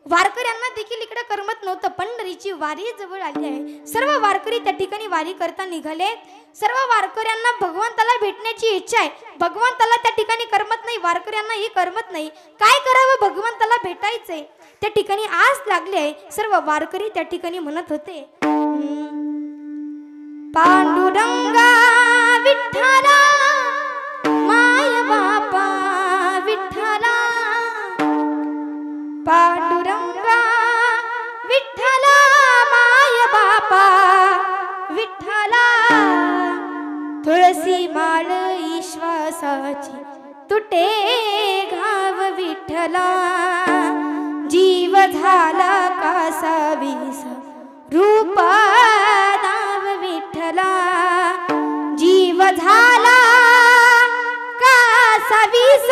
वारकऱ्यांना देखील इकडे करमत नव्हतं. पंढरीची वारी जवळ आली आहे. सर्व वारकरी त्या ठिकाणी वारी करता निघाले. सर्व वारकऱ्यांना भगवंताला भेटण्याची इच्छा आहे. भगवंताला त्या ठिकाणी करमत नाही, वारकऱ्यांनाही करमत नाही. काय करावं? भगवंताला भेटायचंय. त्या ठिकाणी आस लागली आहे. सर्व वारकरी त्या ठिकाणी म्हणत होते, पांडुरंगा विठ्ठला माय बापा विठ्ठला, पांडुरंगा विठ्ठला माय बापा विठ्ठला, तुळसी माळ ईश्वासाची तुटे घाव विठ्ठला, जीव झाला कासावीस रूप दाव विठ्ठला, जीव झाला कासावीस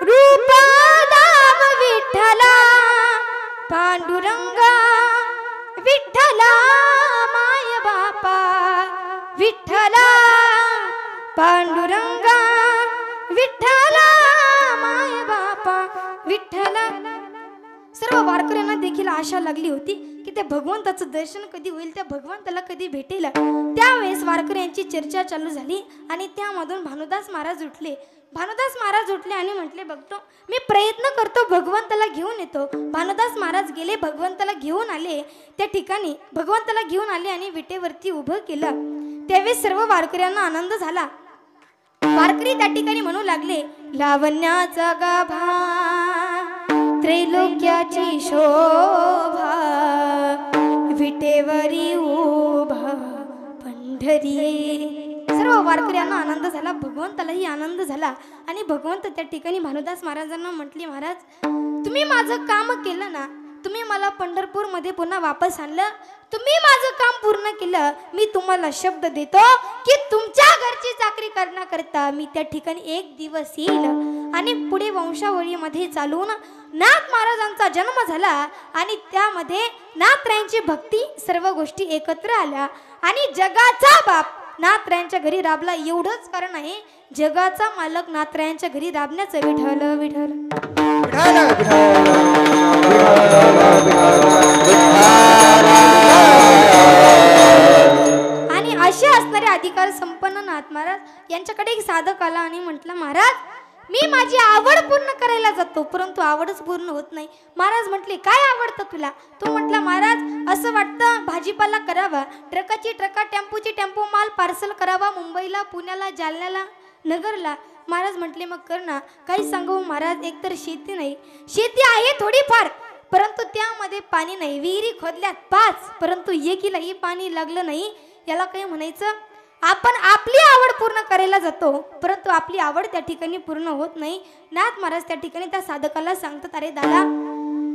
रूप दाव विठ्ठला, पांडुरंगा विठ्ठला माय बापा विठ्ठला, पांडुरंगा विठ्ठला माय बापा विठ्ठला. सर्व वारकऱ्यांना देखील आशा लागली होती की त्या भगवंताचं दर्शन कधी होईल, त्या भगवंताला कधी भेटेल. त्यावेळेस वारकऱ्यांची चर्चा चालू झाली आणि त्यामधून भानुदास महाराज उठले. भानुदास महाराज उठले आणि म्हटले, बघतो मी प्रयत्न करतो, भगवंताला घेऊन येतो. भानुदास महाराज गेले, भगवंताला घेऊन आले. त्या ठिकाणी भगवंताला घेऊन आले आणि विटेवरती उभं केलं. त्यावेळेस सर्व वारकऱ्यांना आनंद झाला. वारकरी त्या ठिकाणी म्हणू लागले, लावण्याचा गाभा त्रैलोक्याची शोभा, विटेवरी उभा पंढरी. सर्व वारकऱ्यांना आनंद झाला, भगवंतालाही आनंद झाला. आणि भगवंत त्या ठिकाणी भानुदास महाराजांना म्हटले, महाराज तुम्ही माझं काम केलं ना, तुम्ही मला पंढरपूर मध्ये पुन्हा वापस आणलं, तुम्ही माझं काम पूर्ण केलं. मी तुम्हाला शब्द देतो की तुमच्या घरची चाकरी करण्याकरता मी त्या ठिकाणी एक दिवस येईल आणि पुढे वंशावळीमध्ये चालून नाथ महाराजांचा जन्म झाला आणि त्यामध्ये नाथरायांची भक्ती सर्व गोष्टी एकत्र आल्या आणि जगाचा बाप नाथरायांच्या घरी राबला. एवढंच कारण आहे, जगाचा मालक नाथरायांच्या घरी राबण्याचं. विठ्ठल विठ्ठल आणि असे असणारे अधिकार संपन्न नाथ महाराज यांच्याकडे एक साधक आला आणि म्हटलं, महाराज मी माझी आवड पूर्ण करायला जातो, परंतु आवडच पूर्ण होत नाही. महाराज म्हटले, काय आवडतं तुला? तो म्हटला, महाराज असं वाटतं भाजीपाला करावा, ट्रकाची ट्रका, टेम्पोची टेम्पो माल पार्सल करावा मुंबईला, पुण्याला, जालन्याला, नगरला. महाराज म्हटले, मग कर ना. काही सांगू महाराज, एकतर शेती नाही, शेती आहे थोडीफार परंतु त्यामध्ये पाणी नाही. विहिरी खोदल्यात 5 परंतु एकीलाही पाणी लागलं नाही. याला काही म्हणायचं? आपण आपली आवड पूर्ण करायला जातो, परंतु आपली आवड त्या ठिकाणी पूर्ण होत नाही. नाथ महाराज त्या ठिकाणी त्या साधकाला सांगतात, अरे दादा,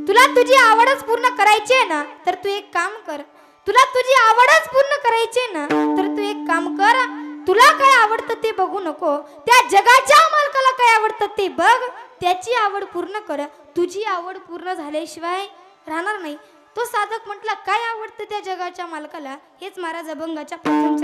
तुला तुझी आवडच पूर्ण करायची आहे ना, तर तू एक काम कर. तुला तुझी आवडच पूर्ण करायची आहे ना, तर तू एक काम कर. तुला काय आवडतं ते बघू नको, त्या जगाच्या मालकाला काय आवडतं ते बघ, त्याची आवड पूर्ण कर. तुझी आवड पूर्ण झाल्याशिवाय राहणार नाही. तो साधक म्हटला, काय आवडतं त्या जगाच्या मालकाला? हेच महाराज अभंगाच्या प्रथम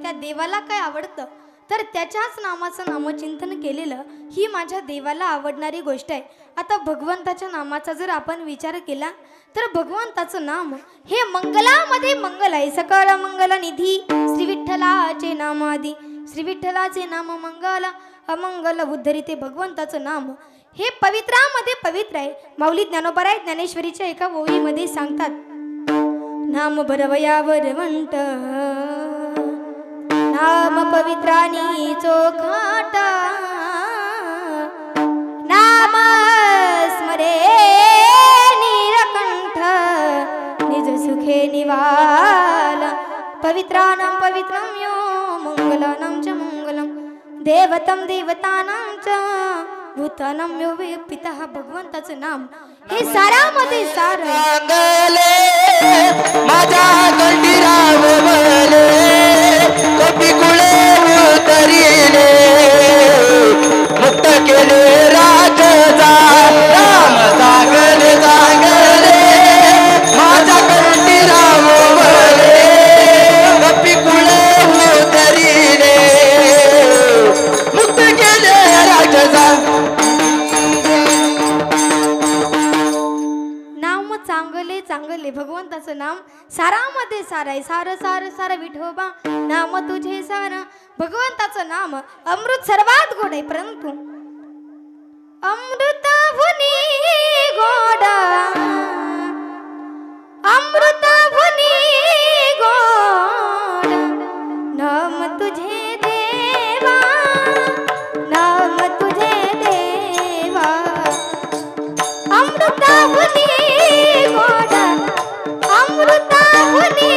त्या देवाला काय आवडतं तर त्याच्याच नामाचं नामचिंतन केलेलं ही माझ्या देवाला आवडणारी गोष्ट आहे. आता भगवंताच्या नामाचा जर आपण विचार केला तर भगवंताचं नाम हे मंगलामध्ये मंगल आहे. सकळ मंगल निधी श्री विठ्ठलाचे नाम आदी, श्री विठ्ठलाचे नाम मंगल अमंगल उद्धरिते. भगवंताचं नाम हे पवित्रामध्ये पवित्र आहे. माऊली ज्ञानोबराय ज्ञानेश्वरीच्या एका ओळीमध्ये सांगतात, नाम बरवयावर म्हणत नाम पवित्रानी चोखाटा, नाम स्मरे नीलकंठ निज सुखे निवाला. पवित्राणां पवित्रं यो मंगलानां च मंगलम देवतं देवतानां च भूतानां यो पिता भगवंताचं नाम हे सारामध्ये सार सांगले माझ्या कंठीराव बले कपी कुळे उतरिले मुक्त केले राजा राम सांगले सांगले माझ्या कंठीराव बले कपी कुळे उतरिले मुक्त केले राजा नाम चांगले चांगले भगवंताचं नाम सारामध्ये सार आहे सार सार सार विठोबा नाम तुझे सार भगवंताचं नाम अमृत सर्वात गोड आहे परंतु अमृताहुनी गोड अमृताहुनी गोड नाम तुझे देवा नाम तुझे देवा अमृताहुनी गोड अमृताहुनी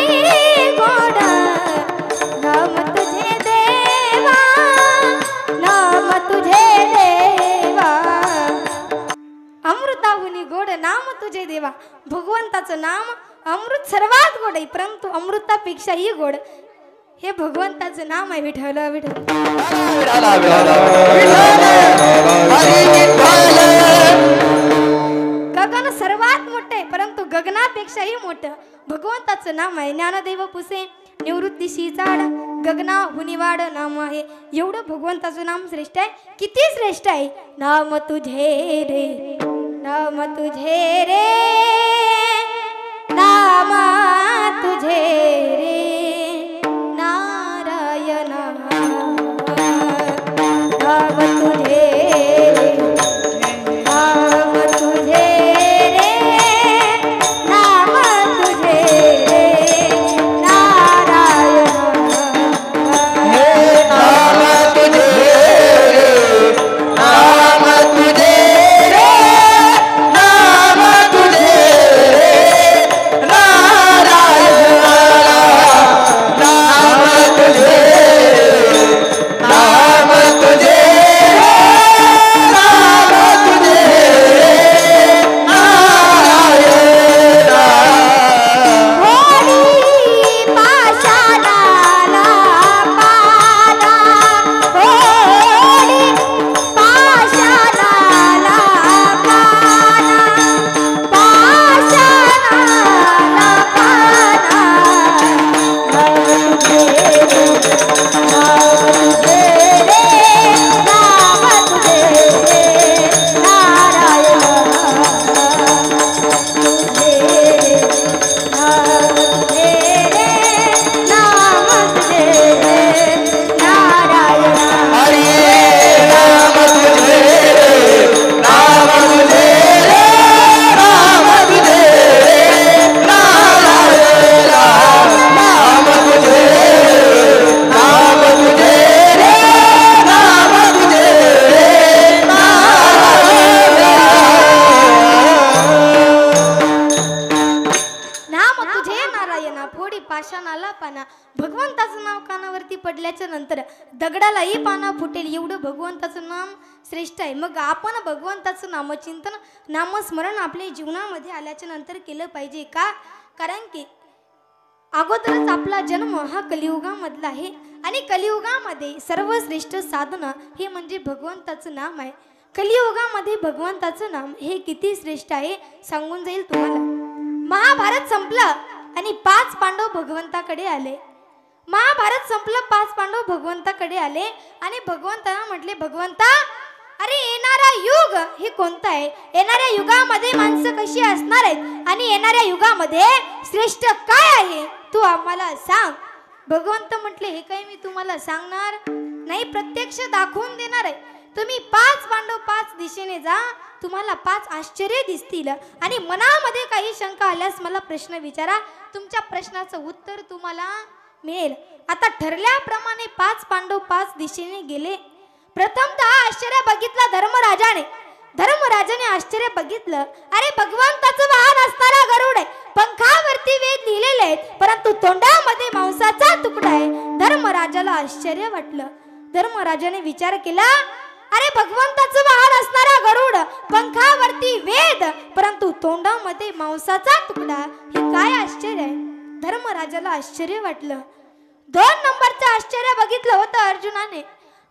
गोड नाम तुझे देवा नाम तुझे देवा अमृताहुनी गोड नाम तुझे देवा भगवंताचं नाम अमृत सर्वात गोड आहे परंतु अमृतापेक्षाही गोड हे भगवंताचं नाम आहे विठ्ठल विठ्ठल गगन सर्वात मोठे परंतु गगनापेक्षाही मोठं भगवंताचं नाम आहे ज्ञानदेव पुसे निवृत्तीशी चाड गगना हुनिवाड नाम आहे एवढं भगवंताचं नाम श्रेष्ठ आहे किती श्रेष्ठ आहे नाम तुझे रे नाम तुझे रे नाम तुझे रे नारायणा नाम तुझे रे नाम तुझे रे नाम तुझे रे नारायणा नाम तुझे नाम तुझे नाम तुझे नारायण नाम तुझे नाम तुझे नाम तुझे नारायण होडी पाषाणाला पाना होडी पाषाणाला पाना पाषाणाला पाना नाम तुझे रे नाम तुझे रे नारायण हरे नाम तुझे नाम तुझे नाम तुझे नारायण नाम तुझे नाम तुझे नाम तुझे नाम तुझे नारायणा फोडी पाषाणाला पाना भगवंताचं नाव कानावरती पडल्याच्या नंतर दगडालाही पाना फुटेल एवढं भगवंताचं नाम श्रेष्ठ आहे मग आपण भगवंताचं नामचिंतन नामस्मरण आपल्या जीवनामध्ये आल्याच्या नंतर केलं पाहिजे का कारण की अगोदरच आपला जन्म हा कलियुगामधला आहे आणि कलियुगामध्ये सर्वश्रेष्ठ साधन हे म्हणजे भगवंताचं नाम आहे कलियुगामध्ये भगवंताचं नाम हे किती श्रेष्ठ आहे सांगून जाईल तुम्हाला महाभारत संपलं आणि 5 पांडव भगवंताकडे आले महाभारत संपलं 5 पांडव भगवंताकडे आले आणि भगवंताला म्हटले भगवंता अरे येणारा युग हे कोणता आहे येणाऱ्या युगामध्ये माणसं कशी असणार आहेत आणि येणाऱ्या युगामध्ये श्रेष्ठ काय आहे तू आम्हाला सांग भगवंत म्हटले हे काही मी तुम्हाला सांगणार नाही प्रत्यक्ष दाखवून देणार आहे तुम्ही 5 पांडव 5 दिशेने जा तुम्हाला 5 आश्चर्य दिसतील आणि मनामध्ये काही शंका आल्यास मला प्रश्न विचारा तुमच्या प्रश्नाचं उत्तर तुम्हाला मिळेल आता ठरल्याप्रमाणे 5 पांडव 5 दिशेने गेले प्रथमतः आश्चर्य बघितलं धर्मराजाने आश्चर्य बघितलं अरे भगवंताचं वाहन असणारा गरुड आहे पंखावरती वेद लिहिलेले आहेत, परंतु तोंडामध्ये मांसाचा तुकडा आहे. धर्मराजाला आश्चर्य वाटलं. धर्मराजाने विचार केला, अरे भगवंताचं वाहन असणारा गरुड, पंखावरती वेद, परंतु तोंडामध्ये मांसाचा तुकडा, हे काय आश्चर्य आहे. धर्मराजाला आश्चर्य वाटलं. 2 नंबरचं आश्चर्य बघितलं होतं अर्जुनाने.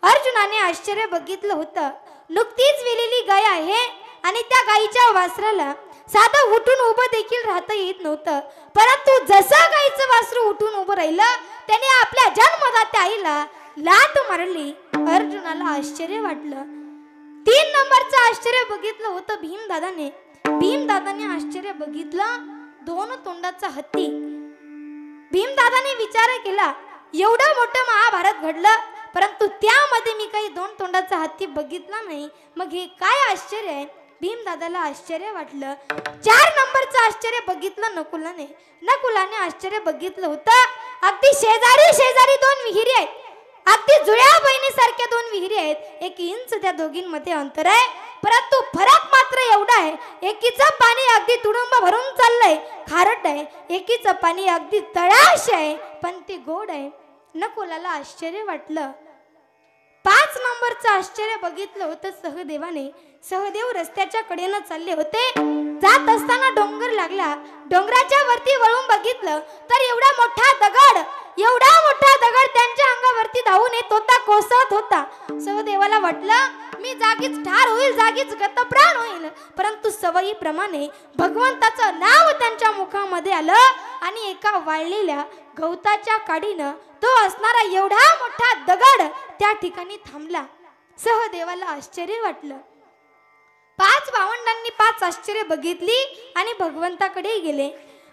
अर्जुनाने आश्चर्य बघितलं होतं. नुकतीच वेलेली गाय आहे आणि त्या गायीच्या वासराला साधं उठून उभं देखील राहता येत नव्हतं, परंतु जसं गायीचं वासरू उठून उभं राहिलं त्याने आपल्या जन्मदात्या आईला लात मारली. अर्जुनाला आश्चर्य वाटलं. 3 नंबरचं आश्चर्य बघितलं होतं भीमदादाने. भीमदादाने आश्चर्य बघितलं. 2 तोंडाचा हत्ती. भीमदादाने विचार केला, एवढं मोठं महाभारत घडलं, परंतु त्यामध्ये मी काही 2 तोंडाचा हत्ती बघितला नाही, मग हे काय आश्चर्य आहे. भीमदादाला आश्चर्य वाटलं. 4 नंबरचं आश्चर्य बघितलं नकुलाने. नकुलाने आश्चर्य बघितलं होतं. अगदी शेजारी शेजारी 2 विहिरी आहेत, अगदी जुळ्या बहिणीसारख्या 2 विहिरी आहेत. 1 इंच त्या दोघींमध्ये अंतर आहे, परंतु फरक मात्र एवढा आहे, एकीचं पाणी अगदी तुडुंब भरून चाललंय, खारट आहे, एकीचं पाणी अगदी तळाशी आहे, पण ते गोड आहे. नकुलाला आश्चर्य वाटलं. 5 नंबरचं आश्चर्य बघितलं होतं सहदेवाने. सहदेव रस्त्याच्या कडेनं चालले होते. जात असताना डोंगर लागला. डोंगराच्या वरती वळून बघितलं तर एवढा मोठा दगड त्यांच्या अंगावरती धावून येत होता, कोसळत होता. सहदेवाला वाटलं मी जागीच ठार होईल, जागीच गतप्राण होईल, परंतु सवयीप्रमाणे भगवंताचं नाव त्यांच्या मुखामध्ये आलं आणि एका वाळलेल्या गवताच्या काडीनं तो असणारा एवढा मोठा दगड त्या ठिकाणी थांबला. सहदेवाला आश्चर्य वाटलं. 5 भावंडांनी 5 आश्चर्य बघितली आणि भगवंताकडे गेले.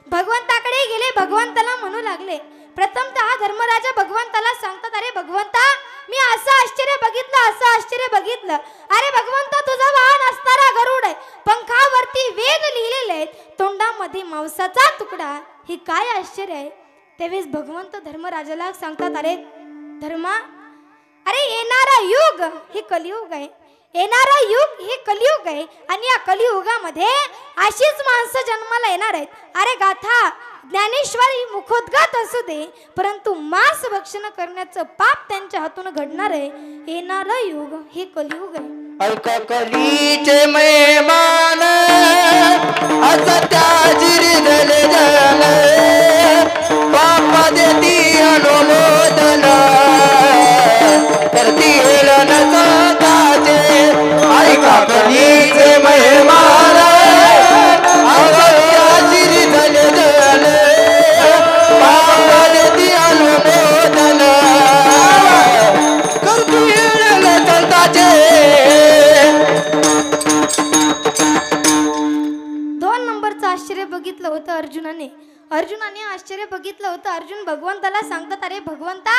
भगवंताला म्हणू लागले. प्रथमतः धर्मराजा भगवंताला सांगतात, अरे भगवंता मी असं आश्चर्य बघितलं. अरे भगवंता तुझा वाहन असणारा गरुड आहे, पंखावरती वेद लिहिलेले आहेत, तोंडामध्ये मांसाचा तुकडा, हे काय आश्चर्य आहे. त्यावेळेस भगवंत धर्मराजाला सांगतात, अरे धर्मा, अरे येणारा युग हे कलियुग आहे. आणि या कलियुगामध्ये अशीच माणसं जन्माला येणार आहेत. अरे गाथा ज्ञानेश्वरी मुखोद्गत असू दे, परंतु मांस भक्षण करण्याचं पाप त्यांच्या हातून घडणार आहे. येणारं युग हे कलियुग आहे. ऐका कलीचे मेहमान आता त्या जिरदले जन पापा देती अनुमोदन करती हेलन स्वतःचे. ऐका कलीचे मेहमान आता त्या जिरदले जन पापा देती अनुमोदन करती हेलन स्वतःचे. 2 नंबरचं आश्चर्य बघितलं होतं अर्जुनाने आश्चर्य बघितलं होतं. अर्जुन भगवंताला सांगतात, अरे भगवंता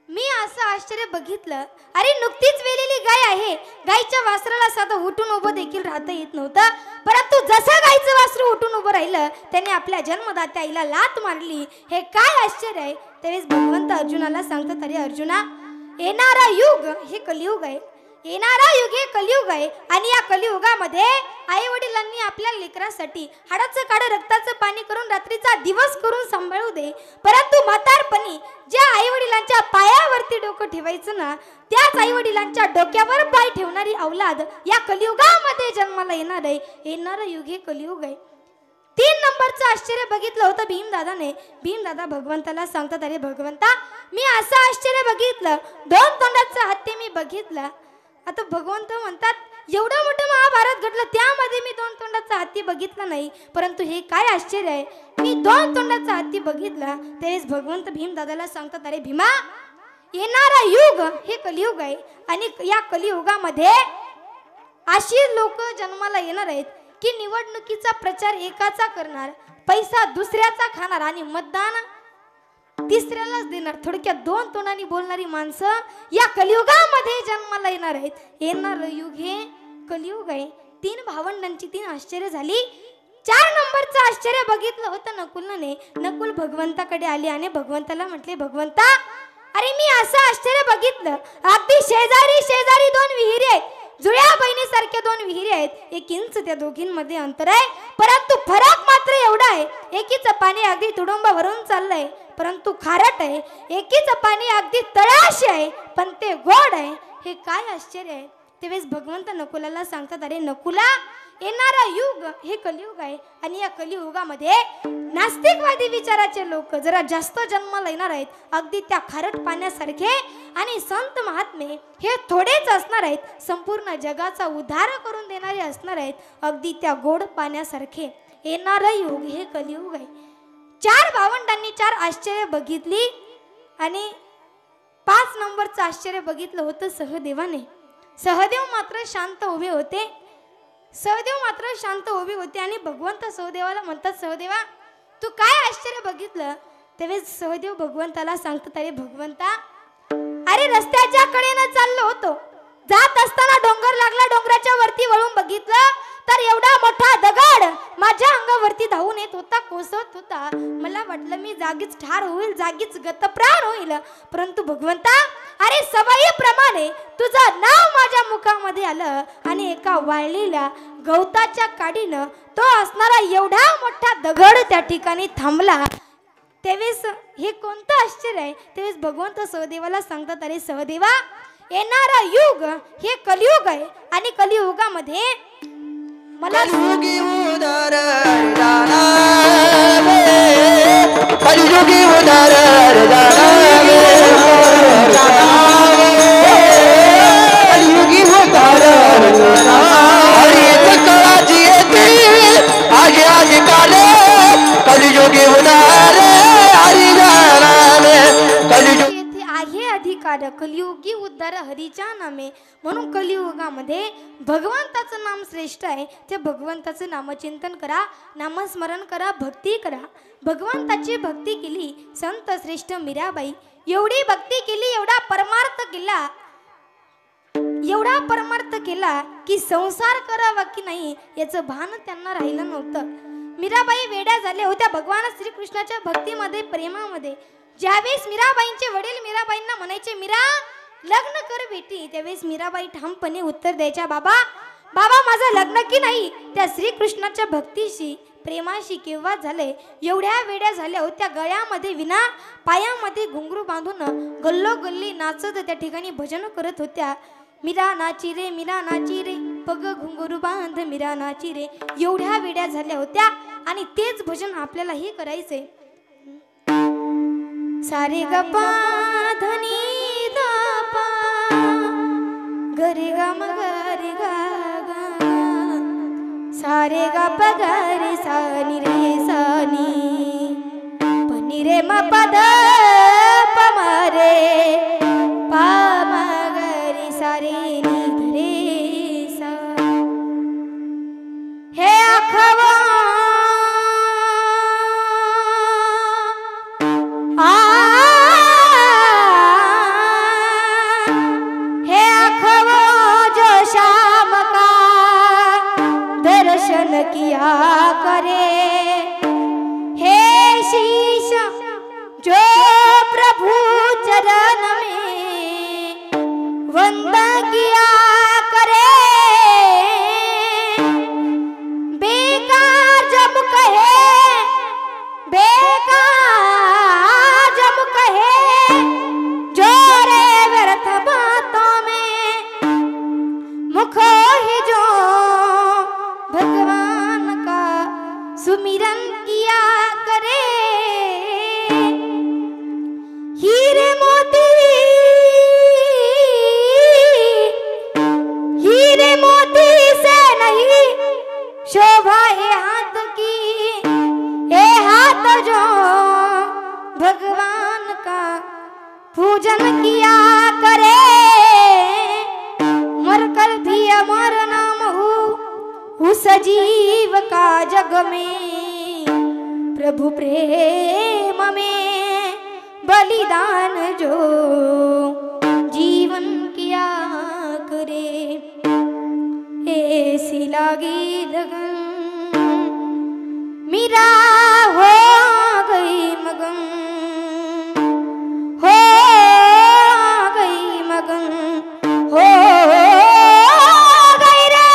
मी असं आश्चर्य बघितलं. अरे नुकतीच वेलेली गाय आहे, गायीच्या वासराला साधं उठून उभं देखील राहता येत नव्हतं, परंतु जसं गायीचं वासरू उठून उभं राहिलं त्याने आपल्या जन्मदात्या आईला लात मारली. हे काय आश्चर्य आहे. त्यावेळेस भगवंत अर्जुनाला सांगतात, अरे अर्जुना येणारा युग हे कलियुग आहे. आणि या कलियुगामध्ये आई वडिलांनी आपल्या लेकरासाठी हाडाचं काढ रक्ताचं पाणी करून रात्रीचा दिवस करून सांभाळू दे, परंतु म्हातारपणी ज्या आई वडिलांच्या पायावरती डोकं ठेवायचं ना, त्याच आई वडिलांच्या डोक्यावर पाय ठेवणारी औलाद या कलियुगामध्ये जन्माला येणार आहे. येणारं युग हे कलियुग आहे. 3 नंबरचं आश्चर्य बघितलं होतं भीमदादाने. भीमदादा भगवंताला सांगतात, अरे भगवंता मी असं आश्चर्य बघितलं, 2 तोंडाचं हत्ती मी बघितलं. आता भगवंत म्हणतात, एवढं मोठं महाभारत घडलं त्यामध्ये मी 2 तोंडाचा हत्ती बघितला नाही, परंतु हे काय आश्चर्य आहे, मी 2 तोंडाचा हत्ती बघितला. त्यावेळेस भगवंत भीमदादाला सांगतात, अरे भीमा येणारा युग हे कलियुग आहे आणि या कलियुगामध्ये अशी लोक जन्माला येणार आहेत की निवडणुकीचा प्रचार एकाचा करणार, पैसा दुसऱ्याचा खाणार आणि मतदान तिसऱ्यालाच देणार. थोडक्यात 2 तोंडांनी बोलणारी माणसं या कलियुगामध्ये जन्माला येणार आहेत. येणारं युग हे कलियुग आहे. 3 भावंडांची 3 आश्चर्य झाली. 4 नंबरचं आश्चर्य बघितलं होतं नकुलने. नकुल भगवंताकडे आले आणि भगवंताला म्हटले, भगवंता अरे मी असं आश्चर्य बघितलं, अगदी शेजारी शेजारी 2 विहिरी आहेत, जुळ्या बहिणीसारख्या 2 विहिरी आहेत, 1 इंच त्या दोघींमध्ये अंतर आहे, परंतु फरक एवढं आहे, एकीचं पाणी अगदी तुडुंब भरून चाललंय परंतु खारट आहे. एकीचं पाणी अगदी तळाशी आहे पण ते गोड आहे. हे काय आश्चर्य आहे. तेवेळेस भगवंत नकुलाला सांगतात, अरे नकुला, येणारा युग हे कलियुग आहे आणि या कलियुगामध्ये नास्तिकवादी विचाराचे लोक जरा जास्त जन्माला येणार आहेत. अगदी त्या खारट पाण्यासारखे आणि संत महात्मे हे थोडेच असणार आहेत. संपूर्ण जगाचा उद्धार करून देणारे असणार आहेत. अगदी त्या गोड पाण्यासारखे येणारा युग हे कलियुग आहे. 4 भावंडांनी 4 आश्चर्य बघितली आणि 5 नंबरचं आश्चर्य बघितलं होतं सहदेवाने. सहदेव मात्र शांत उभे होते. सहदेव मात्र शांत उभे होते आणि भगवंत सहदेवाला म्हणतात, सहदेवा तू काय आश्चर्य बघितलं. त्यावेळेस सहदेव भगवंताला सांगतात, अरे भगवंता, अरे रस्त्याच्या कडेनं चाललो होतो, जात असताना डोंगर लागला, डोंगराच्या वरती वळून बघितलं तर एवढा मोठा दगड माझ्या अंगावरती धावून येत होता, कोसळत होता. मला वाटलं मी जागीच ठार होईल, जागीच गतप्राण होईल. परंतु भगवंता, अरे सवयीप्रमाणे तुझं नाव माझ्या मुखामध्ये आलं आणि एका वाळलेल्या गवताच्या काडीनं तो असणारा एवढा मोठा दगड त्या ठिकाणी थांबला. तेवेळेस हे कोणतं आश्चर्य आहे. तेवेळेस भगवंत सहदेवाला सांगतात, अरे सहदेवा, येणारा युग हे कलियुग आहे आणि कलियुगामध्ये मला कलियुगी उदार जानावे, कलियुगी उदार जानावे, कलियुगी उदार जानावे, काळाची येते आगे आगे काले, कलियुगी उदार हरी जानावे, कलियुगी आहे अधिकार कलियुगी उद्धार हरीच्या नामे. म्हणून कलियुगामध्ये भगवंताचं नाम श्रेष्ठ आहे. ते भगवंताचं नामचिंतन करा, नामस्मरण करा, भक्ती करा. भगवंताची भक्ती केली संत श्रेष्ठ मीराबाई. एवढी भक्ती केली, एवढा परमार्थ केला की संसार करावा की नाही याचं भान त्यांना राहिलं नव्हतं. मीराबाई वेड्या झाल्या होत्या भगवान श्रीकृष्णाच्या भक्तीमध्ये, प्रेमामध्ये. ज्यावेळेस मीराबाईंचे वडील मीराबाईंना म्हणायचे, मीरा लग्न कर बेटी, त्यावेळेस मीराबाई ठामपणे उत्तर द्यायच्या, बाबा बाबा माझं लग्न की नाही त्या श्रीकृष्णाच्या भक्तीशी, प्रेमाशी केव्हा झाले. एवढ्या वेड्या झाल्या होत्या. गळ्यामध्ये विना, पायामध्ये घुंगरू बांधून गल्लोगल्ली नाचत त्या ठिकाणी भजन करत होत्या. मीरा नाची रे, मीरा नाची रे, पग घुंगरू बांध मीरा नाची रे. एवढ्या वेड्या झाल्या होत्या आणि तेच भजन आपल्यालाही करायचे. सारे गपा धनी दापा गरे गा मगरे गा गा, सारे गा पगरे सानी रे सानी, पनी रे म पद पमरे पा मगरे सारे नी रे सा. हे अखवा किया करे, हे शीश जो प्रभु चरण में वंदन किया करे. बेकार जब कहे जो रे व्यर्थ बातों में, मुख ही जो भगवान का सुमिरन किया करे. हीरे मोती से नहीं शोभा ये हाथ की, ये हाथ जो भगवान का पूजन किया करे. मरकर भी अमर नाम हो उस जीव का जग में, प्रभु प्रेम में बलिदान जो जीवन किया करे. ऐसी लागी लगन मीरा हो गई मगन, हो गई मगन, हो गई रे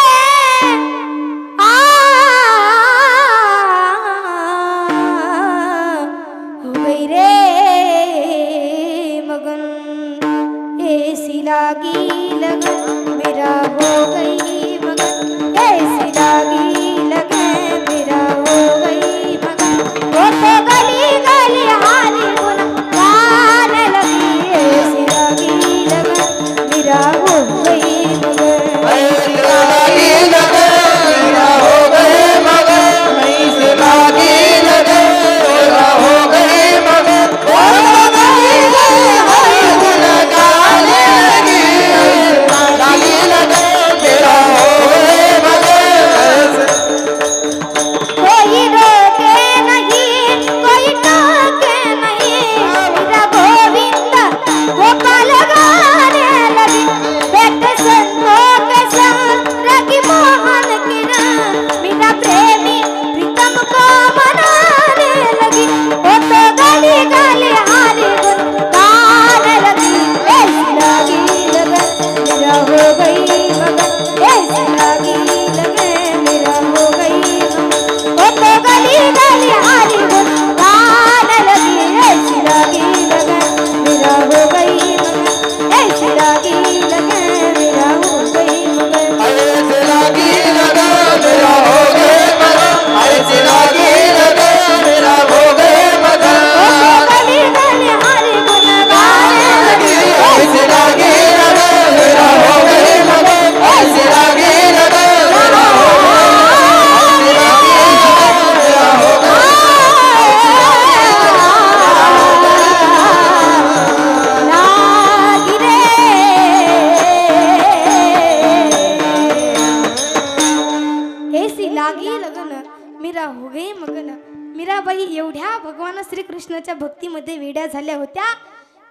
मीरा हो गई मगन. मीराबाई एवढ्या भगवान श्रीकृष्णाच्या भक्तीमध्ये वेड्या झाल्या होत्या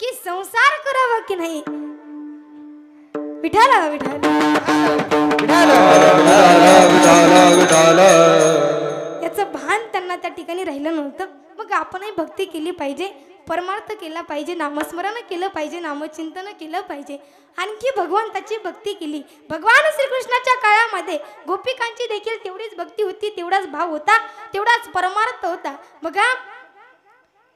की संसार करावा की नाही. विठाला विठाला याचं भान त्यांना त्या ठिकाणी राहिलं नव्हतं. मग आपणही भक्ती केली पाहिजे, परमार्थ केला पाहिजे, नामस्मरण केलं पाहिजे, नामचिंतन केलं पाहिजे, आणखी भगवंताची भक्ती केली. भगवान श्रीकृष्णाच्या काळामध्ये गोपिकांची देखील तेवढीच भक्ती होती, तेवढाच भाव होता, तेवढाच परमार्थ होता. बघा,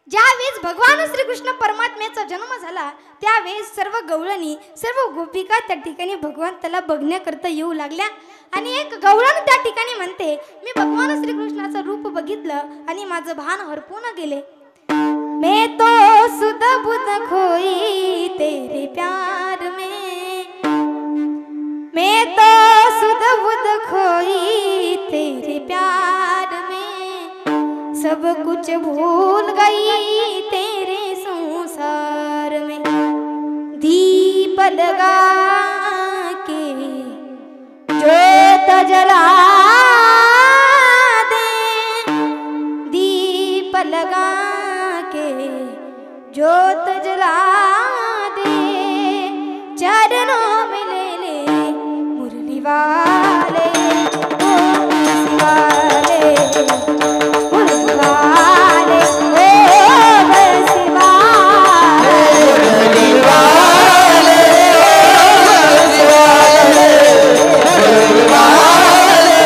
ज्यावेळेस भगवान श्रीकृष्ण परमात्म्याचा जन्म झाला त्यावेळेस सर्व गवळणी, सर्व गोपिका त्या ठिकाणी भगवंताला बघण्याकरता येऊ लागल्या. आणि एक गवळण त्या ठिकाणी म्हणते, मी भगवान श्रीकृष्णाचं रूप बघितलं आणि माझं भान हरपून गेले. मैं तो सुध बुध खोई तेरे प्यार में, मैं तो सुध बुध खोई तेरे प्यार में, सब कुछ भूल गई तेरे संसार में. दीप लगा के ज्योत जला दे, दीप लगा ज्योत जला दे, चरणों में ले ले मुरली वाले, ओ वाले, मुरली वाले, ओ बंसी वाले, मुरली वाले, बंसी वाले, मुरली वाले,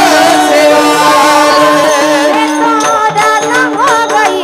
बंसी वाले. तो दादा हो गई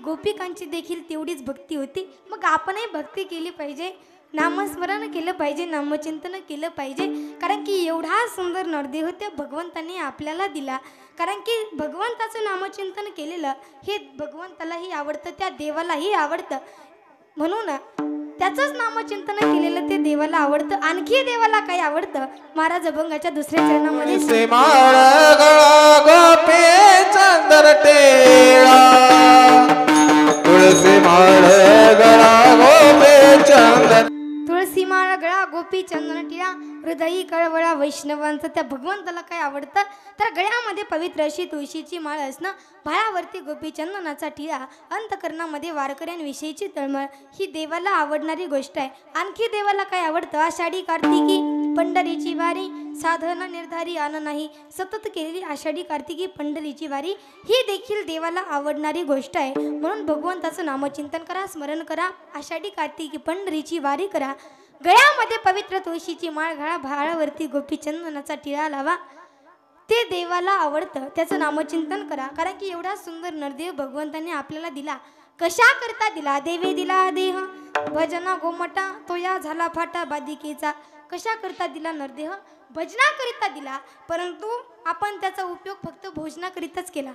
गोपिकांची देखील तेवढीच भक्ती होती. मग आपणही भक्ती केली पाहिजे, नामस्मरण केलं पाहिजे, नामचिंतन केलं पाहिजे. कारण की एवढा सुंदर नरदेह त्या भगवंताने आपल्याला दिला. कारण की भगवंताचं नामचिंतन केलेलं हे भगवंतालाही आवडतं, त्या देवालाही आवडतं. म्हणून त्याचंच नामचिंतन केलेलं ते देवाला आवडतं. आणखी देवाला काय आवडतं? महाराज अभंगाच्या दुसऱ्या चरणामध्ये तुळसी माळ गळा गोपी चंदन, तुळसी माळ गळा गोपी चंदन टिळा, हृदयी कळवळा वैष्णवांचं. त्या भगवंताला काय आवडतं? तर गळ्यामध्ये पवित्र अशी तुळशीची माळ असणं, भाळावरती गोपी चंदनाचा टिळा, अंतकरणामध्ये वारकऱ्यांविषयीची तळमळ, ही देवाला आवडणारी गोष्ट आहे. आणखी देवाला काय आवडतं? आषाढी कार्तिकी पंढरीची वारी, साधना निर्धारी आन नाही, सतत केलेली आषाढी कार्तिकी पंढरीची वारी ही देखील देवाला आवडणारी गोष्ट आहे. म्हणून भगवंताचं नामचिंतन करा, स्मरण करा, आषाढी कार्तिकी पंढरीची वारी करा, गळ्यामध्ये पवित्र तुळशीची माळ घाला, भाळावरती गोपी चंदनाचा टिळा लावा. ते देवाला आवडतं, त्याचं नामचिंतन करा. कारण की एवढा सुंदर नरदेव भगवंताने आपल्याला दिला. कशा करता दिला? देवे दिला देह भजना गोमटा, तो या झाला फाटा बादिकेचा. कशा करता दिला नरदेह? भजनाकरिता दिला. परंतु आपण त्याचा उपयोग फक्त भोजनाकरिताच केला.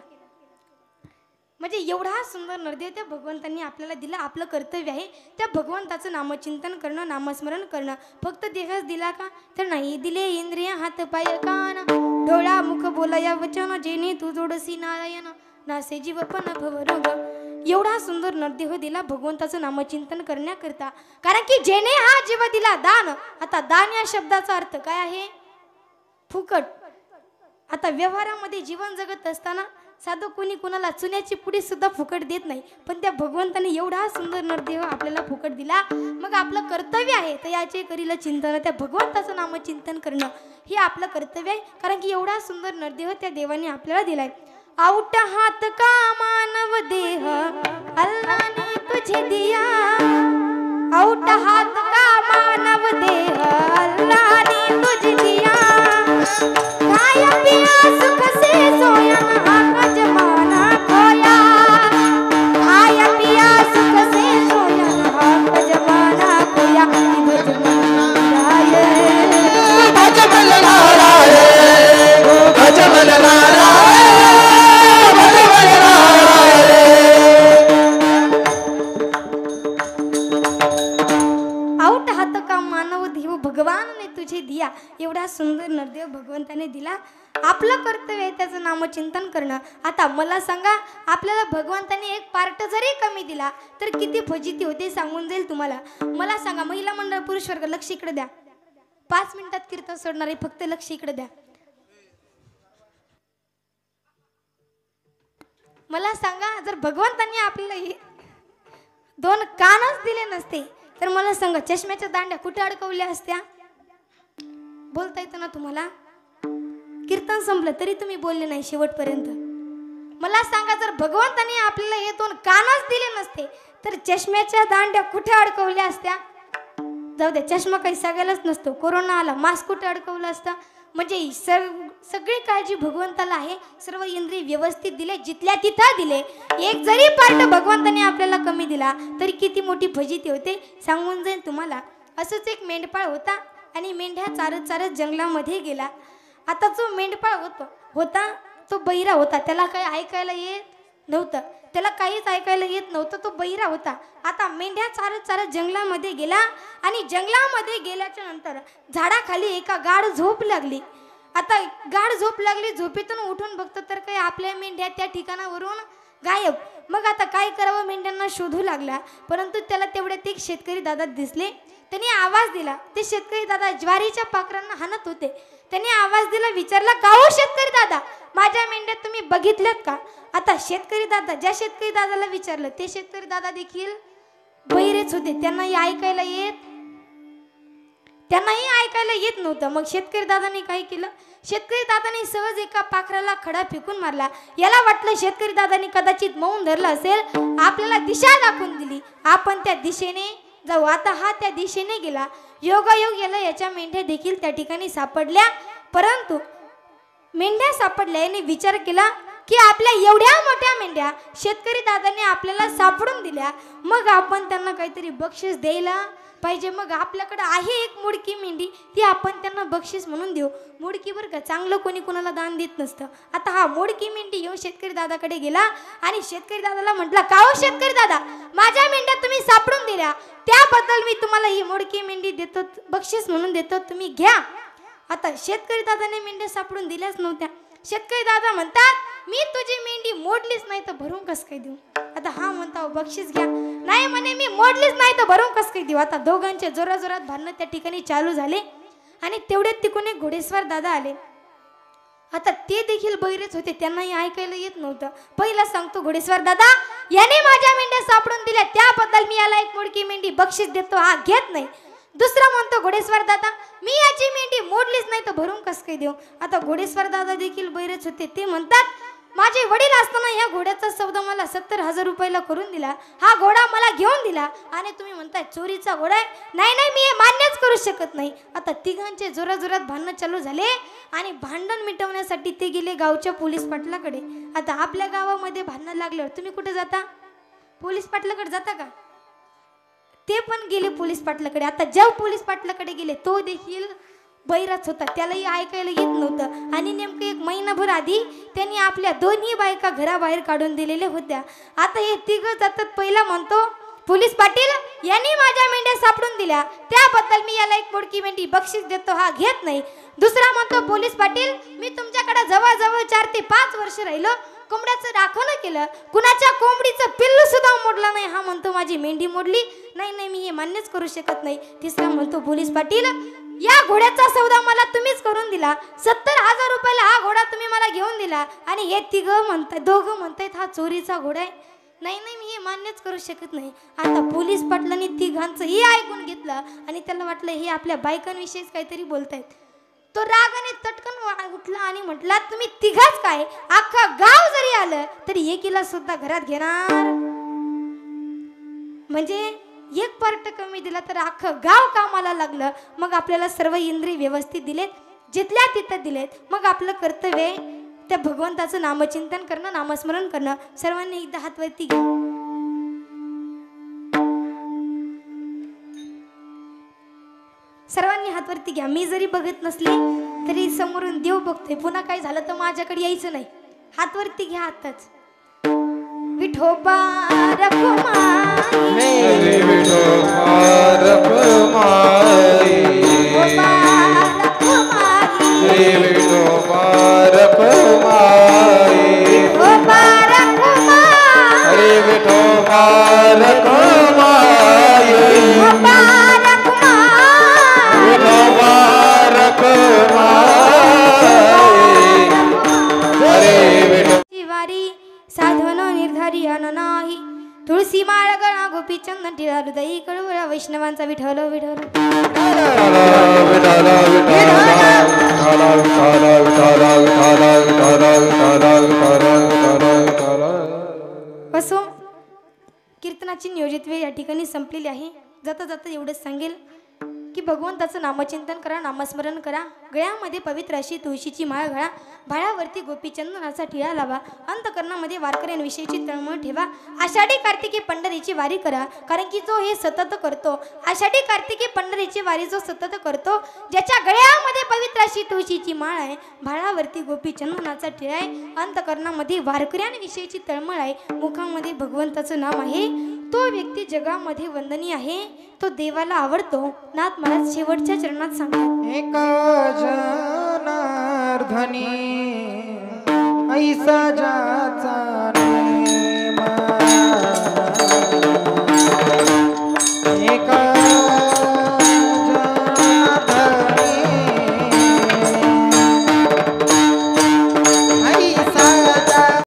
म्हणजे एवढा सुंदर नरदेव त्या भगवंतांनी आपल्याला दिला. आपलं कर्तव्य आहे त्या भगवंताचं नामचिंतन करणं, नामस्मरण करणं. फक्त देहच दिला का? तर नाही. दिले इंद्रिय हात पाय कान, डोळा मुख बोलाया वचन, जेणे तू जोडसी नारायण, नासे जीवपन भवरोग. एवढा सुंदर नरदेह दिला भगवंताचं नामचिंतन करण्याकरता. कारण की जेणे हा जीव दिला दान. आता दान या शब्दाचा अर्थ काय आहे? फुकट. आता व्यवहारामध्ये जीवन जगत असताना साधं कोणी कोणाला चुन्याची पुडी सुद्धा फुकट देत नाही, पण त्या भगवंताने एवढा सुंदर नरदेह आपल्याला फुकट दिला. मग आपलं कर्तव्य आहे तर याचे करील चिंतन, त्या भगवंताचं नामचिंतन करणं हे आपलं कर्तव्य आहे. कारण की एवढा सुंदर नरदेह त्या देवाने आपल्याला दिलाय. आउट हात का मानव देह अल्लाने तुझे दिया, आउट हात का मानव देह अल्लाने तुझे दिया, खाया पिया सुख से सोया ना जमाना खोया, खाया पिया सुख से सोया ना जमाना खोया, भजमन नारायण भजमन नारायण भजमन नारायण. आउट हात का मानव देव भगवान ने तुझे दिया. एवढा सुंदर नरदेव भगवंताने दिला. आपलं कर्तव्य आहे त्याचं नामचिंतन करणं. आता मला सांगा, आपल्याला भगवंताने एक पार्ट जरी कमी दिला तर किती फजिती होते सांगून जाईल तुम्हाला. मला सांगा, महिला मंडळ पुरुष वर्ग लक्ष इकडे द्या. 5 मिनिटात कीर्तन सोडणार आहे, फक्त लक्ष इकडे द्या. मला सांगा, जर भगवंतांनी आपल्याला 2 कानच दिले नसते तर मला सांगा चष्म्याच्या दांड्या कुठे अडकवल्या असत्या? बोलता येतं ना तुम्हाला? कीर्तन संपलं तरी तुम्ही बोलले नाही शेवटपर्यंत. मला सांगा, जर भगवंताने आपल्याला 2 कानच दिले नसते तर चष्म्याच्या दांड्या कुठे अडकवल्या असत्या? जाऊ दे, चष्मा काही सगळ्यालाच नसतो. कोरोना आला, मास्क कुठे अडकवलं असतं? म्हणजे सगळी काळजी भगवंताला आहे. सर्व इंद्रिय व्यवस्थित दिले, जिथल्या तिथं दिले. एक जरी पार्ट भगवंताने आपल्याला कमी दिला तरी किती मोठी फजिती होते सांगून जाईल तुम्हाला. असंच एक मेंढपाळ होता आणि मेंढ्या चारत चारत जंगलामध्ये गेला. आता जो मेंढपाळ होता तो बहिरा होता. त्याला काही ऐकायला येत नव्हतं, त्याला काहीच ऐकायला येत नव्हतं. तो बहिरा होता. आता मेंढ्या चारत चारत जंगलामध्ये गेला आणि जंगलामध्ये गेल्याच्या नंतर झाडाखाली एका गाढ झोप लागली. आता गाढ झोप लागली, झोपेतून उठून बघतो तर काही आपल्या मेंढ्या त्या ठिकाणावरून गायब. मग आता काय करावं, मेंढ्यांना शोधू लागला. परंतु त्याला तेवढ्यात एक शेतकरी दादा दिसले. त्यांनी आवाज दिला. ते शेतकरी दादा ज्वारीच्या पाखरांना हाणत होते. त्यांनी आवाज दिला, विचारला, का हो शेतकरी दादा, माझ्या मेंढ्या तुम्ही बघितल्यात का? आता शेतकरी दादा, ज्या शेतकरी दादाला विचारलं ते शेतकरी दादा देखील बहिरेच होते. त्यांनाही ऐकायला येत नव्हतं. मग शेतकरी दादाने काय केलं, शेतकरी दादाने सहज एका पाखराला खडा फेकून मारला. याला वाटलं शेतकरी दादाने कदाचित मौन धरलं असेल, आपल्याला दिशा दाखवून दिली, आपण त्या दिशेने जाऊ. आता हा त्या दिशेने गेला. योगायोग याला याच्या मेंढ्या देखील त्या ठिकाणी सापडल्या. परंतु मेंढ्या सापडल्याने विचार केला की आपल्या एवढ्या मोठ्या मेंढ्या शेतकरी दादाने आपल्याला सापडून दिल्या, मग आपण त्यांना काहीतरी बक्षीस द्यायला पाहिजे. मग आपल्याकडे आहे एक मोडकी मेंढी, ती आपण त्यांना बक्षीस म्हणून देऊ. मोडकी बरं का, चांगलं कोणी कोणाला दान देत नसतं. आता हा मोडकी मेंढी येऊन शेतकरी दादाकडे गेला आणि शेतकरी दादाला म्हटला, का हो शेतकरी दादा, माझ्या मेंढ्या तुम्ही सापडून दिल्या, त्याबद्दल मी तुम्हाला ही मोडकी मेंढी देतो, बक्षीस म्हणून देतो, तुम्ही घ्या. आता शेतकरी दादाने मेंढ्या सापडून दिल्याच नव्हत्या. शेतकरी दादा म्हणतात, मी तुझी मेंढी मोडलीच नाही तर भरून कस काय देऊ? आता हा म्हणता, बक्षीस घ्या. नाही म्हणे, मी मोडलीच नाही तर भरून कस काय देऊ? आता दोघांचे जोराजोरात भांडण त्या ठिकाणी चालू झाले आणि तेवढ्यात तिकडून एक घोडेस्वार दादा आले. आता ते देखील बहिरेच होते, त्यांनाही ऐकायला येत नव्हतं. पहिला सांगतो घोडेस्वार दादा, याने माझ्या मेंढ्या सापडून दिल्या, त्याबद्दल मी याला एक मोडकी मेंढी बक्षीस देतो, हा घेत नाही. दुसरा म्हणतो घोडेस्वार दादा, मी याची मेंढी मोडलीच नाही तर भरून कस काय देऊ? आता घोडेस्वार दादा देखील बहिरेच होते. ते म्हणतात, माझे वडील असताना या घोड्याचा सौदा मला 70,000 रुपयाला करून दिला, हा घोडा मला घेऊन दिला आणि तुम्ही म्हणताय चोरीचा घोडा आहे? नाही नाही, मी हे मान्यच करू शकत नाही. आता तिघांचे जोराजोरात भांडण चालू झाले आणि भांडण मिटवण्यासाठी ते गेले गावच्या पोलीस पाटलाकडे. आता आपल्या गावामध्ये भांडण लागल्यावर तुम्ही कुठे जाता? पोलीस पाटलाकडे जाता का? ते पण गेले पोलीस पाटलाकडे. आता ज्या पोलीस पाटलाकडे गेले तो देखील बहिराच होता, त्यालाही ऐकायला येत नव्हतं. आणि नेमकं 1 महिनाभर आधी त्यांनी आपल्या 2ही बायका घराबाहेर काढून दिलेल्या होत्या. आता हे तिघं जातात. पहिला म्हणतो, पोलीस पाटील, यांनी माझ्या मेंढ्या सापडून दिल्या, त्याबद्दल मी याला एक मोडकी मेंढी बक्षीस देतो, हा घेत नाही. दुसरा म्हणतो, पोलीस पाटील, मी तुमच्याकडे जवळजवळ 4 ते 5 वर्ष राहिलो, कोंबड्याचं राखण केलं, कुणाच्या कोंबडीचं पिल्लू सुद्धा मोडलं नाही, हा म्हणतो माझी मेंढी मोडली. नाही नाही, मी हे मान्यच करू शकत नाही. तिसरा म्हणतो, पोलीस पाटील, या घोड्याचा सौदा मला तुम्हीच करून दिला. 70,000 रुपयाला हा घोडा तुम्ही मला घेऊन दिला आणि हे दोघं म्हणतायत हा चोरीचा घोडा आहे. नाही नाही, मी हे मान्यच करू शकत नाही. आता पोलीस पाटलांनी तिघांचं हे ऐकून घेतलं आणि त्याला वाटलं हे आपल्या बायकांविषयीच काहीतरी बोलतायत. तो रागाने तटकन उठला आणि म्हटला, तुम्ही तिघाच काय, अख्खं गाव जरी आलं तरी एकीला सुद्धा घरात घेणार. म्हणजे एक पार्ट कमी दिला तर अख्खं गाव कामाला लागलं. मग आपल्याला सर्व इंद्रिय व्यवस्थित दिलेत, जिथल्या तिथं दिलेत. मग आपलं कर्तव्य आहे त्या भगवंताचं नामचिंतन करणं, नामस्मरण करणं. सर्वांनी एकदा हात वरती घ्या. सर्वांनी हात वरती घ्या. मी जरी बघत नसले तरी समोरून देव बघतोय. पुन्हा काय झालं तर माझ्याकडे यायचं नाही. हात वरती घ्या आताच. विठोबा रखुमाई, विठोबा रखुमाई, विठोबा रखुमाई, विठोबा रखुमाई, विठोबा रखुमाई, हरे विठोबा रखुमाई, विठोबा रखुमाई, विठोबा रखुमाई, हरे विठोबा वारी साधन निर्धारियान नाही. तुळसी माळ गळा गोपी चंदन टिळा हृदयी कळवळा वैष्णवांचा विठ्ठल विठ्ठल. असो, कीर्तनाची नियोजित वेळ या ठिकाणी संपलेली आहे. जाता जाता एवढंच सांगेल की भगवंताचं नामचिंतन करा, नामस्मरण करा. गळ्यामध्ये पवित्र अशी तुळशीची माळ घाला, भाळावरती गोपीचंदनाचा टिळा लावा, अंतकरणामध्ये वारकऱ्यांविषयीची तळमळ ठेवा. आषाढी कार्तिकी पंढरीची वारी करा, कारण की जो हे सतत करतो, आषाढी कार्तिकी पंढरीची वारी जो सतत करतो, ज्याच्या गळ्यामध्ये पवित्र अशी तुळशीची माळ आहे, भाळावरती गोपीचंदनाचा टिळा आहे, अंतकरणामध्ये वारकऱ्यांविषयीची तळमळ आहे, मुखामध्ये भगवंताचं नाव आहे, तो व्यक्ती जगामध्ये वंदनीय आहे. तो देवाला आवडतो. नाथ महाराज शेवटच्या चरणात सांगतात, एक जनार्दनी ऐसा